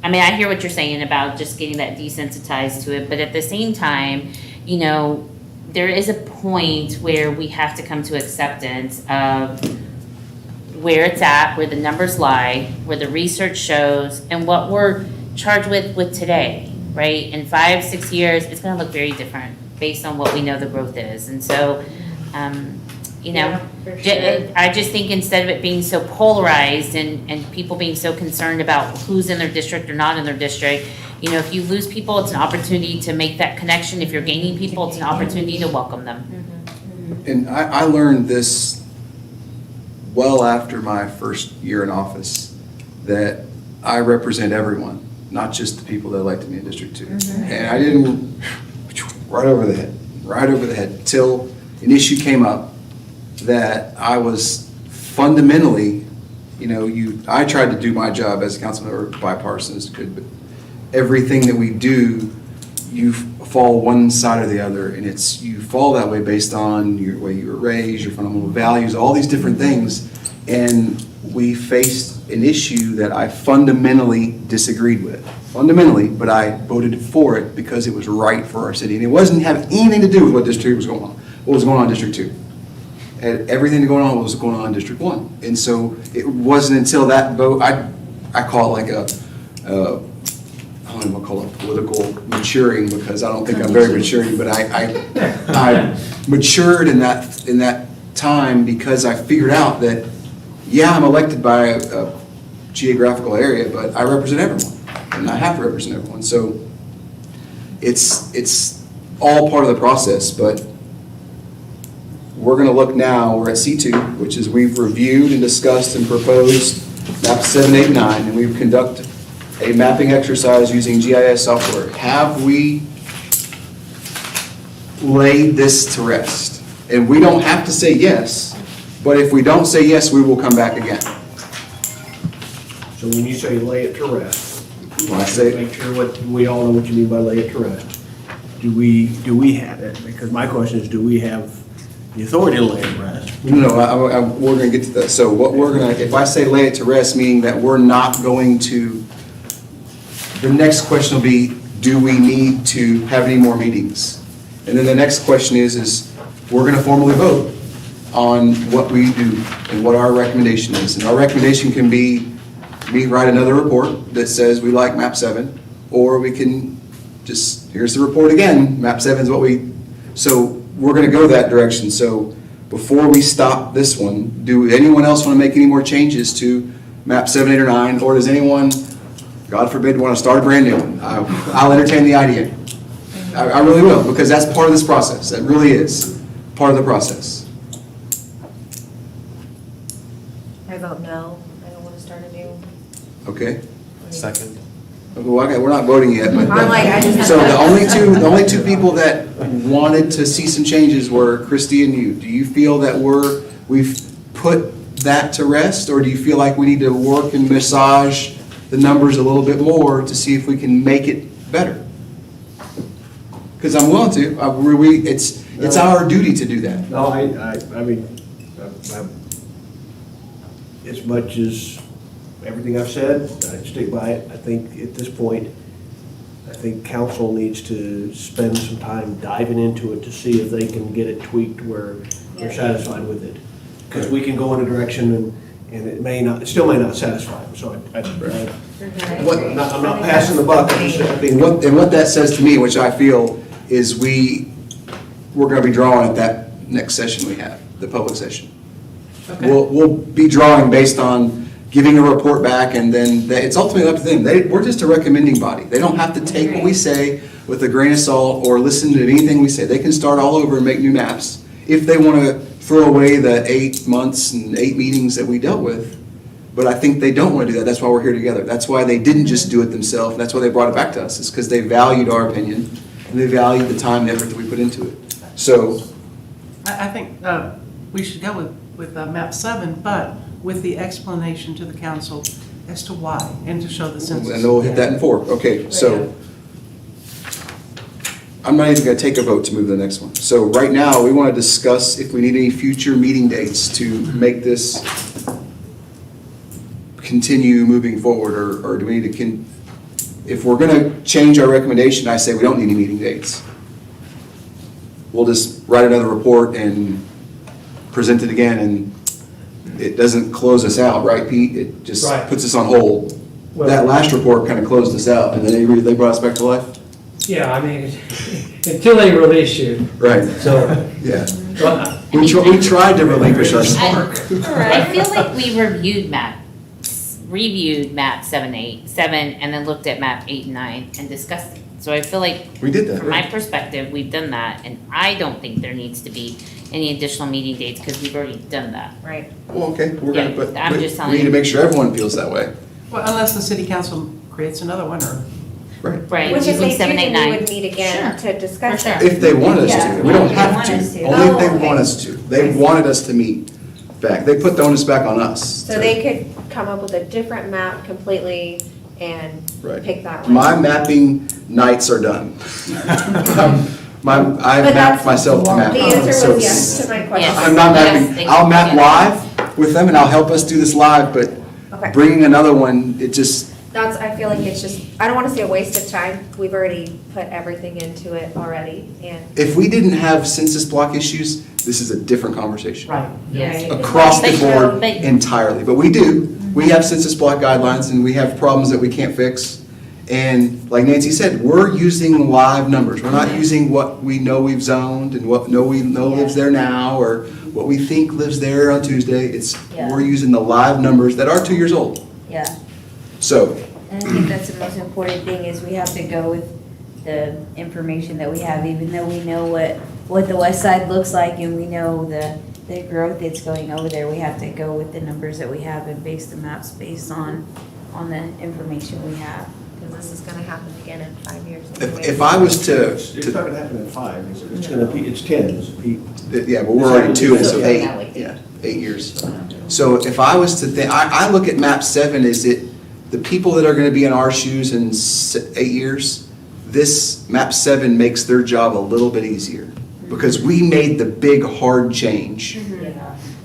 I hear what you're saying about just getting that desensitized to it, but at the same time, there is a point where we have to come to acceptance of where it's at, where the numbers lie, where the research shows, and what we're charged with today, right? In 5-6 years, it's gonna look very different based on what we know the growth is. And so, I just think instead of it being so polarized and people being so concerned about who's in their district or not in their district, if you lose people, it's an opportunity to make that connection. If you're gaining people, it's an opportunity to welcome them. And I learned this well after my first year in office, that I represent everyone, not just the people that elected me in District 2. And I didn't, right over the head, till an issue came up that I was fundamentally, I tried to do my job as a council member bipartisan as good, but everything that we do, you fall one side or the other, and you fall that way based on your way you were raised, your fundamental values, all these different things. And we faced an issue that I fundamentally disagreed with. But I voted for it because it was right for our city. And it wasn't have anything to do with what District 2 was going on. What was going on in District 2? And everything going on was going on in District 1. And so it wasn't until that vote, I call it like I don't even want to call it political maturing, because I don't think I'm very maturing, but I matured in that time, because I figured out that, I'm elected by a geographical area, but I represent everyone, and I have to represent everyone. So it's all part of the process, but we're going to look now, we're at C2, which is we've reviewed and discussed and proposed map 7, 8, 9, and we've conducted a mapping exercise using GIS software. Have we lay this to rest. And we don't have to say yes, but if we don't say yes, we will come back again. So when you say lay it to rest, When I say, make sure we all know what you mean by lay it to rest. Do we have it? Because my question is, do we have the authority to lay it to rest? no, we're gonna get to that. So what we're gonna, if I say lay it to rest, meaning that we're not going to, the next question will be, do we need to have any more meetings? And then the next question is we're gonna formally vote on what we do and what our recommendation is. And our recommendation can be, we write another report that says we like map 7, or we can just, here's the report again, map 7 is what we, so we're gonna go that direction. So before we stop this one, do anyone else wanna make any more changes to map 7, 8, or 9? Or does anyone, God forbid, wanna start a brand new one? I'll entertain the idea. I really will, because that's part of this process. That really is part of the process. I vote no. I don't want to start a new. Okay? Second. Well, okay, we're not voting yet, but, I'm like, I just- so the only two people that wanted to see some changes were Christie and you. Do you feel that we've put that to rest, or do you feel like we need to work and massage the numbers a little bit more to see if we can make it better? Because I'm willing to. It's our duty to do that. No, I mean, as much as everything I've said, I stick by it. I think at this point, I think council needs to spend some time diving into it to see if they can get it tweaked where they're satisfied with it. Because we can go in a direction and it still may not satisfy them, so I'm not passing the buck. I think And what that says to me, which I feel, is we're gonna be drawing at that next session we have, the public session. We'll be drawing based on giving a report back, and then it's ultimately up to them. We're just a recommending body. They don't have to take what we say with a grain of salt or listen to anything we say. They can start all over and make new maps. If they want to throw away the 8 months and 8 meetings that we dealt with, but I think they don't want to do that. That's why we're here together. That's why they didn't just do it themselves. That's why they brought it back to us, is because they valued our opinion, and they valued the time and effort that we put into it. So, I think we should go with map 7, but with the explanation to the council as to why, and to show the census. and then we'll hit that in 4. Okay, so I'm not even going to take a vote to move to the next one. So right now, we want to discuss if we need any future meeting dates to make this continue moving forward, or do we need to, if we're going to change our recommendation, I say we don't need any meeting dates. We'll just write another report and present it again, and it doesn't close us out, right, Pete? It just Right. puts us on hold. That last report kind of closed us out, and then they brought us back to life? Yeah, I mean, until they release you, Right, so. yeah. Well, We tried to relinquish our spark. I feel like we reviewed map 7, and then looked at map 8 and 9 and discussed it. So I feel like, We did that, from my right? perspective, we've done that, and I don't think there needs to be any additional meeting dates, because we've already done that. Right. Well, okay, we're Yeah, gonna, but I'm just telling we need to you. make sure everyone feels that way. Well, unless the city council creates another one, or Right. Right, Which if using they 7, do, 8, then we 9. would meet again Sure. to discuss For sure. that. If they want us Yeah. to, we don't If they have want to, us to. only if Oh, they okay. want us to. They wanted us to meet back, they put the onus back on us. So they could come up with a different map completely and Right. pick that one. My mapping nights are done. I But mapped that's- myself to map. The answer So was yes to my question. Yes. I'm not Yes, mapping, thank I'll you. map Yeah. live with them, and I'll help us do this live, but Okay. bringing another one, it just, I feel like it's just, I don't want to see a waste of time. We've already put everything into it already, and if we didn't have census block issues, this is a different conversation. right. Yes. Across the But- board but- entirely, but we do. We have census block guidelines, and we have problems that we can't fix. And like Nancy said, we're using live numbers. We're not using what we know we've zoned and what we know lives there now, or what we think lives there on Tuesday. Yeah. We're using the live numbers that are 2 years old. Yeah. So, And I think that's the most important thing, is we have to go with the information that we have, even though we know what the west side looks like, and we know the growth that's going over there. We have to go with the numbers that we have and base the maps based on the information we have. because this is gonna happen again in 5 years. If I was to, It's not gonna happen in 5, it's gonna be, it's 10, Pete. yeah, but we're already 2, and so 8, 8 years. So if I was to think, I look at map 7, is it the people that are gonna be in our shoes in 8 years? This map 7 makes their job a little bit easier, because we made the big, hard change.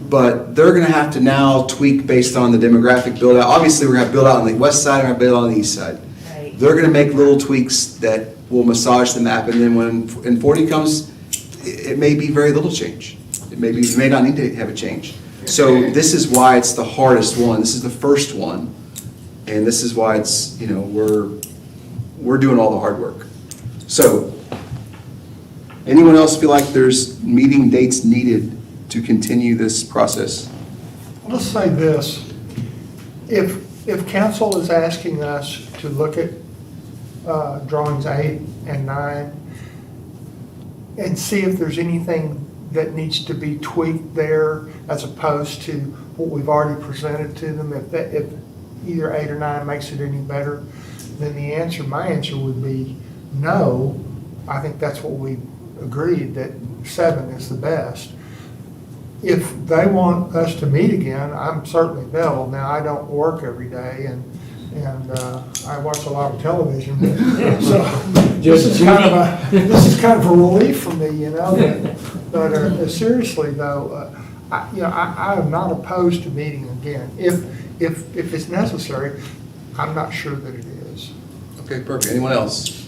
But they're gonna have to now tweak based on the demographic build out. Obviously, we're gonna build out on the west side, and we're gonna build out on the east side. They're gonna make little tweaks that will massage the map, and then when in 40 comes, it may be very little change. It may not need to have a change. So this is why it's the hardest one. This is the first one, and this is why it's, you know, we're doing all the hard work. So, anyone else feel like there's meeting dates needed to continue this process? I'll just say this, if council is asking us to look at drawings 8 and 9 and see if there's anything that needs to be tweaked there as opposed to what we've already presented to them, if either 8 or 9 makes it any better, then my answer would be no. I think that's what we agreed, that 7 is the best. If they want us to meet again, I'm certainly available. Now, I don't work every day, and I watch a lot of television, so this is kind of a relief for me, you know. But seriously, though, I am not opposed to meeting again. If it's necessary, I'm not sure that it is. Okay, perfect. Anyone else?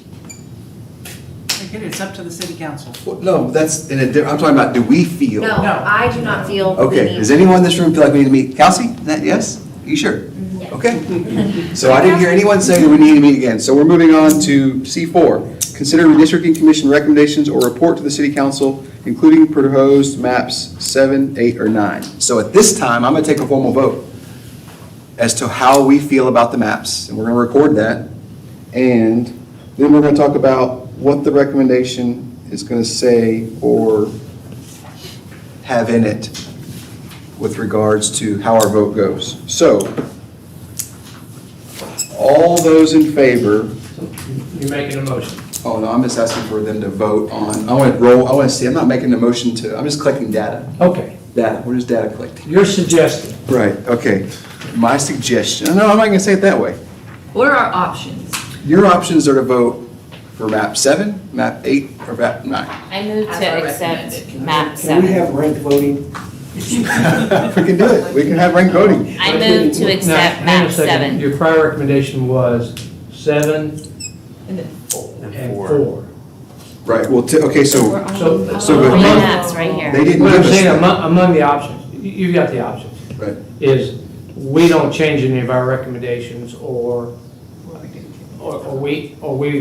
Again, it's up to the city council. Well, no, that's, I'm talking about, do we feel? No, I do not feel. Okay, does anyone in this room feel like we need to meet? Kelsey, yes? You sure? Okay. So I didn't hear anyone say that we need to meet again. So we're moving on to C4. Consider redistricting commission recommendations or report to the city council, including proposed maps 7, 8, or 9. So at this time, I'm going to take a formal vote as to how we feel about the maps, and we're going to record that. And then we're going to talk about what the recommendation is going to say or have in it with regards to how our vote goes. So, all those in favor? You're making a motion. Oh, no, I'm just asking for them to vote on, I want to see, I'm not making a motion to, I'm just collecting data. Okay, Data, we're just data collecting. you're suggesting. Right, okay. My suggestion, no, I'm not going to say it that way. What are our options? Your options are to vote for map 7, map 8, or map 9. I move As to our accept recommended. map Can we 7. have ranked voting? We can do it. We can have ranked voting. I move to Now, accept hang map a second. 7. Your prior recommendation was 7 And then 4. and four. 4. Right, well, okay, so So, So Three but- maps right here. they didn't what give I'm us saying, that. among the options, you've got the options, Right. is we don't change any of our recommendations, or we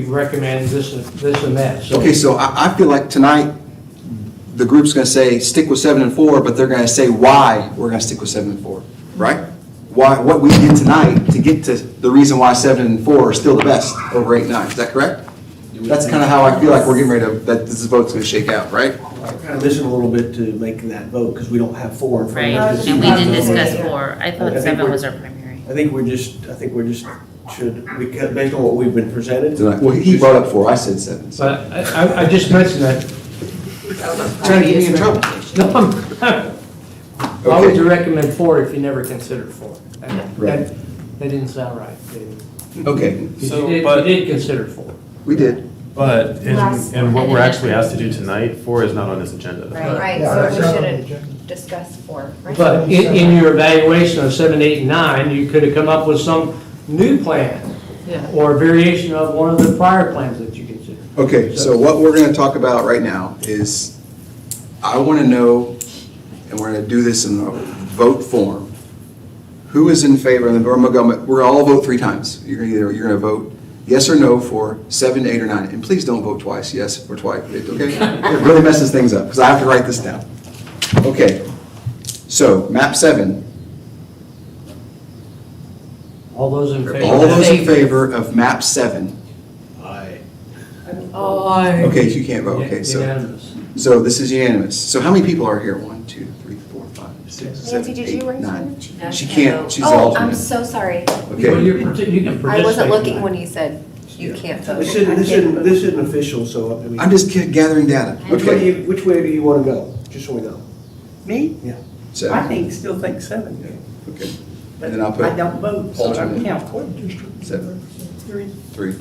recommend this and that. So Okay, so I feel like tonight, the group's gonna say, stick with 7 and 4, but they're gonna say why we're gonna stick with 7 and 4, right? Why, what we did tonight to get to the reason why 7 and 4 are still the best over 8 and 9, is that correct? That's kind of how I feel like we're getting ready to, that this vote's gonna shake out, right? I'm kind of missing a little bit to make that vote, because we don't have 4 in front Right, of us. and we didn't discuss 4. I I thought think 7 we're- was our primary. I think we're just should, based on what we've been presented. Tonight. Well, he brought up 4, I said 7. so. But I just mentioned that. Trying to get me in trouble. No, why would Okay. you recommend 4 if you never considered 4? Right. That didn't sound right, David. Okay, So, You but- did consider 4. we did. But in what we're actually asked to do tonight, 4 is not on this agenda. Right, Yeah, so that's we not on the shouldn't agenda. discuss 4, right? But in your evaluation of 7, 8, and 9, you could have come up with some new plan Yeah. or a variation of one of the prior plans that you considered. Okay, so what we're gonna talk about right now is, I wanna know, and we're gonna do this in a vote form, who is in favor, and we're gonna all vote 3 times. You're gonna vote yes or no for 7, 8, or 9, and please don't vote twice, yes or twice, okay? It really messes things up, because I have to write this down. Okay, so map 7, All those in favor? all those in favor of map 7, okay, you can't vote, okay, so. Unanimous. So this is unanimous. So how many people are here? 1, 2, 3, 4, 5, 6, 7, Nancy, did 8, you raise 9. your She can't, she's Oh, I'm alternate. so sorry. Well, Okay, you can I wasn't participate. looking when you said you can't vote. This isn't official, so, I mean. I'm just gathering data. Okay. Which way do you want to go, just so we know? Me? Yeah. Seven. Still think 7. Okay. And then I'll I put don't vote, so I don't alternate. count. What district? 7, 3. 3.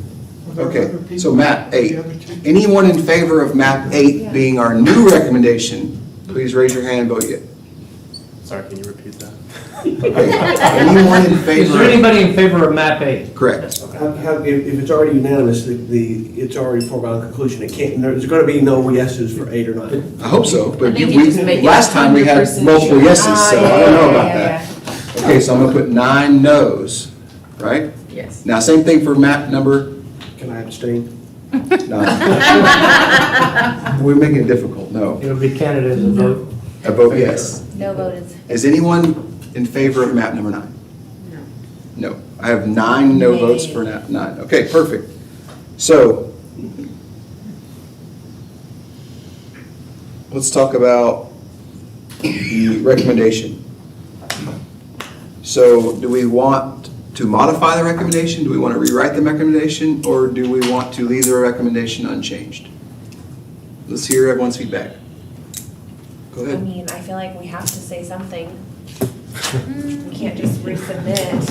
Okay, so map 8. Anyone in favor of map 8 being our new recommendation, please raise your hand and vote yes. Sorry, can you repeat that? Okay. Anyone in Is favor? there anybody in favor of map 8? Correct. If it's already unanimous, it's already foregone conclusion, it can't, there's going to be no yeses for 8 or 9. I hope so, but I think you just make it last time we had 100% multiple sure. yeses, so I don't know about that. Okay, so I'm gonna put 9 no's, right? Yes. Now, same thing for map number Can I abstain? 9. We're making it difficult, no. It'll be counted as a vote. I vote yes. No vote is. Is anyone in favor of map number 9? No. I have 9 no votes for map 9. Okay, perfect. So, let's talk about the recommendation. So, do we want to modify the recommendation? Do we want to rewrite the recommendation? Or do we want to leave the recommendation unchanged? Let's hear everyone's feedback. Go I ahead. mean, I feel like we have to say something. We can't just resubmit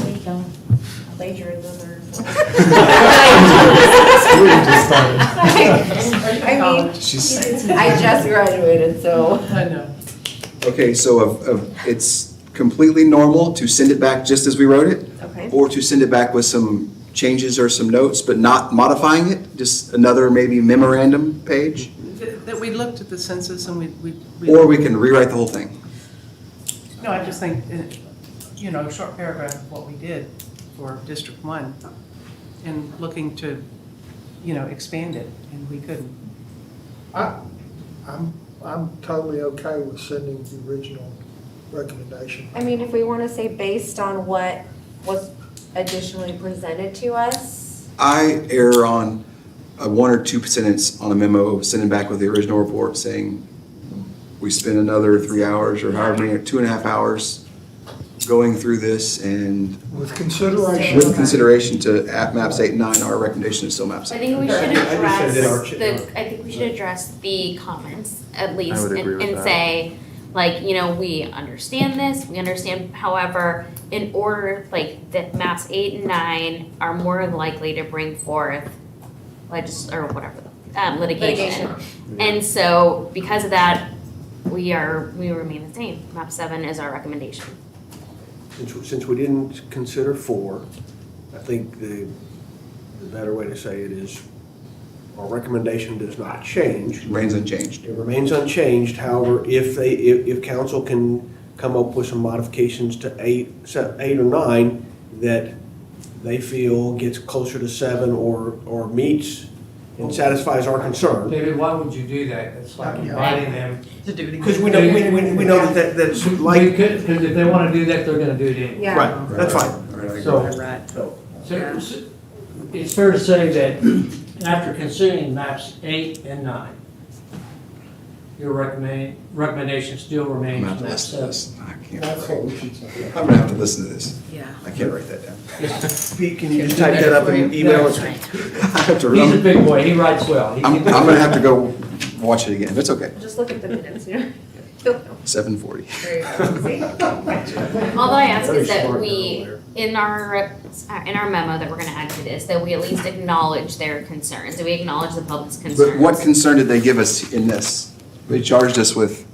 plagiarism or. I mean, She's- I just graduated, so. I know. Okay, so it's completely normal to send it back just as we wrote it? Okay. Or to send it back with some changes or some notes, but not modifying it? Just another maybe memorandum page? That we looked at the census and we. Or we can rewrite the whole thing? No, I just think, a short paragraph of what we did for District 1 and looking to, expand it, and we couldn't. I'm totally okay with sending the original recommendation. I mean, if we want to say based on what was additionally presented to us, I err on a 1 or 2 sentence on a memo, sending back with the original report saying, we spent another 3 hours or however many, 2.5 hours going through this, and With consideration. with consideration to maps 8 and 9, our recommendation is still maps I 8. think we should I just said that our address I think we should address the comments at least would agree with and that. say, we understand this, we understand, however, in order, that maps 8 and 9 are more likely to bring forth litigation. Litigation. And so, because of that, we remain the same. Map 7 is our recommendation. Since we didn't consider 4, I think the better way to say it is, our recommendation does not change. Remains unchanged. It remains unchanged, however, if council can come up with some modifications to 8 or 9 that they feel gets closer to 7 or meets and satisfies our concern. David, why would you do that? It's like inviting them. To do it again. Because we know that's like, Because if they want to do that, they're going to do it anyway. yeah. right, that's fine. So, So, so it's fair to say that after considering maps 8 and 9, your recommendation still I'm remains gonna have to map listen to 7. this. I can't. That's what we should say. I'm gonna have to listen to this. Yeah. I can't write that down. Pete, can you just type that up and email it? I have to, He's a big boy, he writes well. He I'm can- gonna have to go watch it again. It's okay. Just look at the minutes, 7:40. All that I ask Very is that smart we, girl in our memo that we're gonna add to this, that we at least acknowledge their concerns, that we acknowledge the public's concerns. But what concern did they give us in this? They charged us with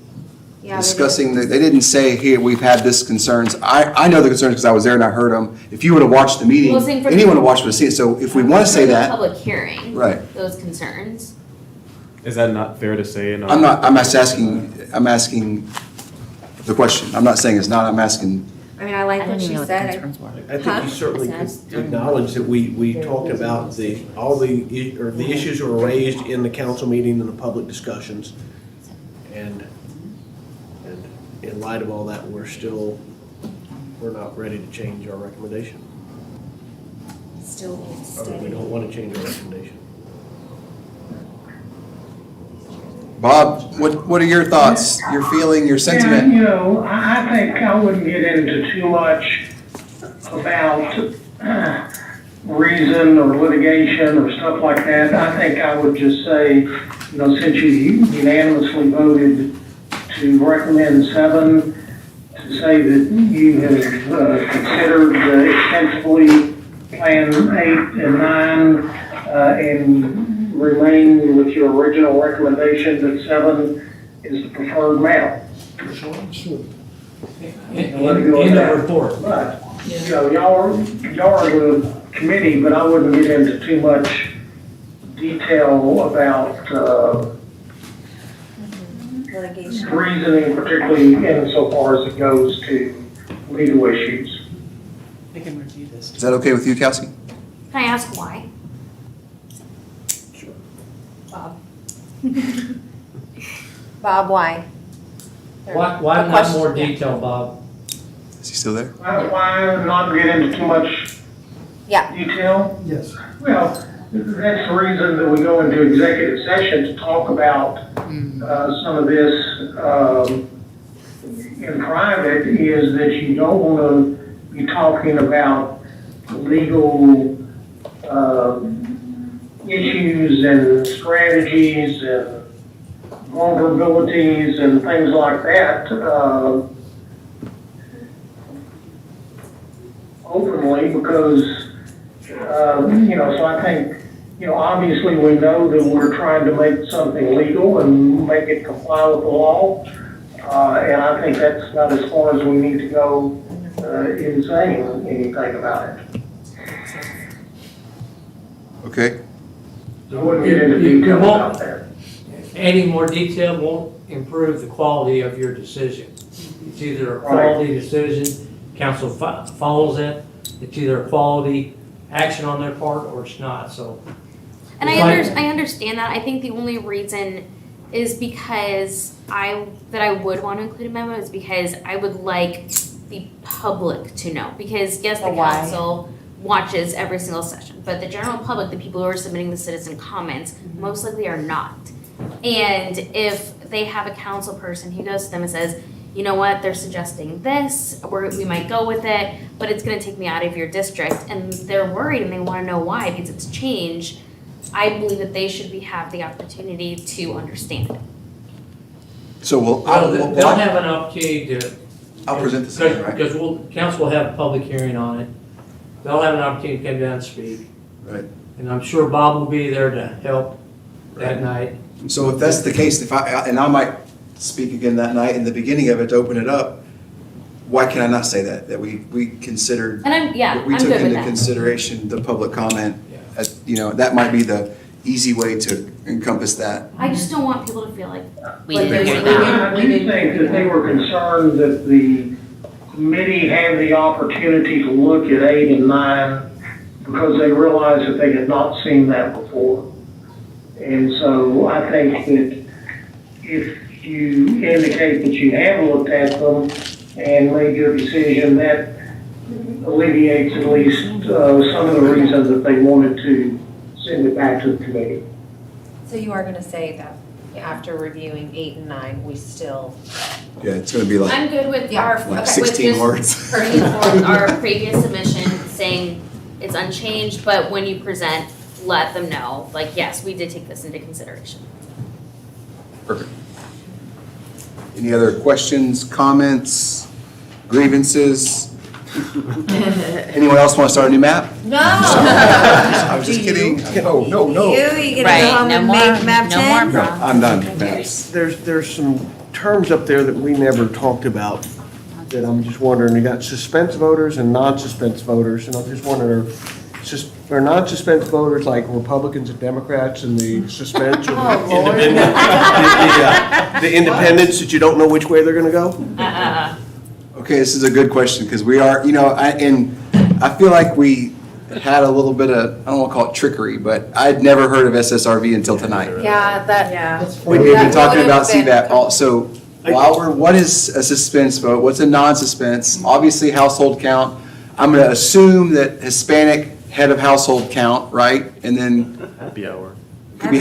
discussing, they didn't say, here, we've had this concerns. I know the concerns because I was there and I heard them. If you would have watched the meeting, Well, saying for- anyone would watch would have seen it. So if we want to say For the that, public hearing. Right. Those concerns. Is that not fair to say? I'm asking the question. I'm not saying it's not, I'm asking, I mean, I like what she said. I think you certainly could acknowledge that we talked about the issues that were raised in the council meeting and the public discussions. And in light of all that, we're not ready to change our recommendation. Still Or we steady. don't want to change our recommendation. Bob, What are your thoughts, your feeling, your Yeah, sentiment? you know, I think I wouldn't get into too much about reason or litigation or stuff like that. I think I would just say, you know, since you unanimously voted to recommend 7, to say that you have considered extensively Plan 8 and 9 and remain with your original recommendation that 7 is the preferred map. In Let it go with the that. report. But, you know, y'all are the committee, but I wouldn't get into too much detail about Litigation. reasoning, particularly insofar as it goes to legal issues. They can review this. Is that okay with you, Kelsey? Can I ask why? Bob. Bob, why? Why What not question? more Yeah. detail, Bob? Is he still there? Why not get into too much Yeah. detail? Yes. Well, that's the reason that we go into executive session to talk about some of this in private, is that you don't want to be talking about legal issues and strategies and vulnerabilities and things like that openly, because you know, so I think, you know, obviously we know that we're trying to make something legal and make it comply with the law. And I think that's about as far as we need to go in saying anything about it. Okay. I wouldn't get into You detail won't- about that. Adding more detail won't improve the quality of your decision. It's either a Right. quality decision, council follows it, it's either a quality action on their part or it's not, so. And It's I like- I understand that. I think the only reason is because I would want to include a memo is because I would like the public to know. Because yes, the But why? council watches every single session, but the general public, the people who are submitting the citizen comments, most likely are not. And if they have a council person who goes to them and says, you know what, they're suggesting this, we might go with it, but it's gonna take me out of your district, and they're worried and they wanna know why, because it's change, I believe that they should have the opportunity to understand it. So They'll have an opportunity to. I'll present this again, right? Because council will have a public hearing on it. They'll have an opportunity to come down and speak. Right. And I'm sure Bob will be there to help that night. So if that's the case, and I might speak again that night in the beginning of it to open it up, why can I not say that we considered, And I'm that we good took with into that. consideration the public comment? Yeah. You know, that might be the easy way to encompass that. I just don't want people to feel like, We like didn't there's hear a- that. I do think that they were concerned that the committee had the opportunity to look at 8 and 9 because they realized that they had not seen that before. And so I think that if you indicate that you have looked at them and made your decision, that alleviates at least some of the reasons that they wanted to send it back to the committee. So you are gonna say that after reviewing 8 and 9, we still, Yeah, it's gonna be like, I'm good with Yeah. our, like with 16 just words. putting forth our previous submission saying it's unchanged, but when you present, let them know, like, yes, we did take this into consideration. Perfect. Any other questions, comments, grievances? Anyone else want to start a new map? no! I was just kidding. No. You gonna Right, go home no and more, make map no 10? more. No, I'm done. Maps. There's some terms up there that we never talked about that I'm just wondering. You got suspense voters and non-suspense voters, and I'm just wondering, are non-suspense voters like Republicans and Democrats and the suspense or Oh, the Lord. independent? The independents that you don't know which way they're gonna go? Okay, this is a good question, because we are, you know, I feel like we had a little bit of, I don't want to call it trickery, but I'd never heard of SSRV until tonight. Yeah, that, Yeah. We've been That talking would've about been- CBAP also. What is a suspense vote? What's a non-suspense? Obviously, household count. I'm going to assume that Hispanic head of household count, right? And then Happy hour. Could be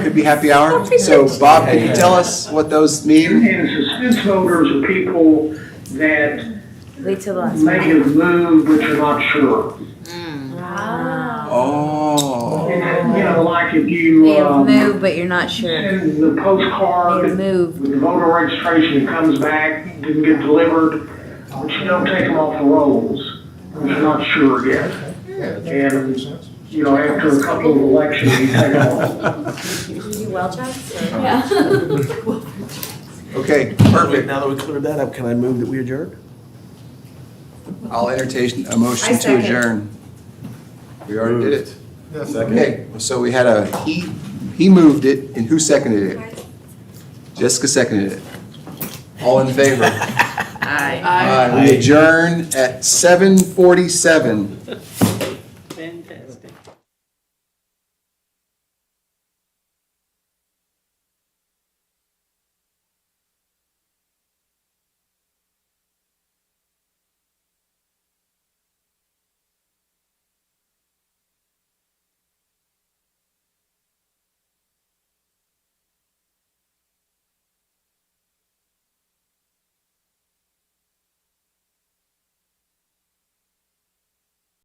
could be happy hour. So Bob, can you tell us what those mean? And suspense voters are people that Wait till the last may one. have moved but you're not sure. Oh. And, you know, like if you, May have moved, but you're not sure. send the May have postcard moved. with the voter registration, it comes back, didn't get delivered, but you don't take them off the rolls, because you're not sure yet. And, you know, after a couple of elections, you take them off. Did you do well checks or? Yeah. Okay, Perfect. perfect. Now that we cleared that up, can I move that we adjourn? I'll entertain a motion I to second. adjourn. We already did it. Okay, so we had he moved it, and who seconded it? Jessica seconded it. All in favor? Aye. Aye. We adjourn at 7:47.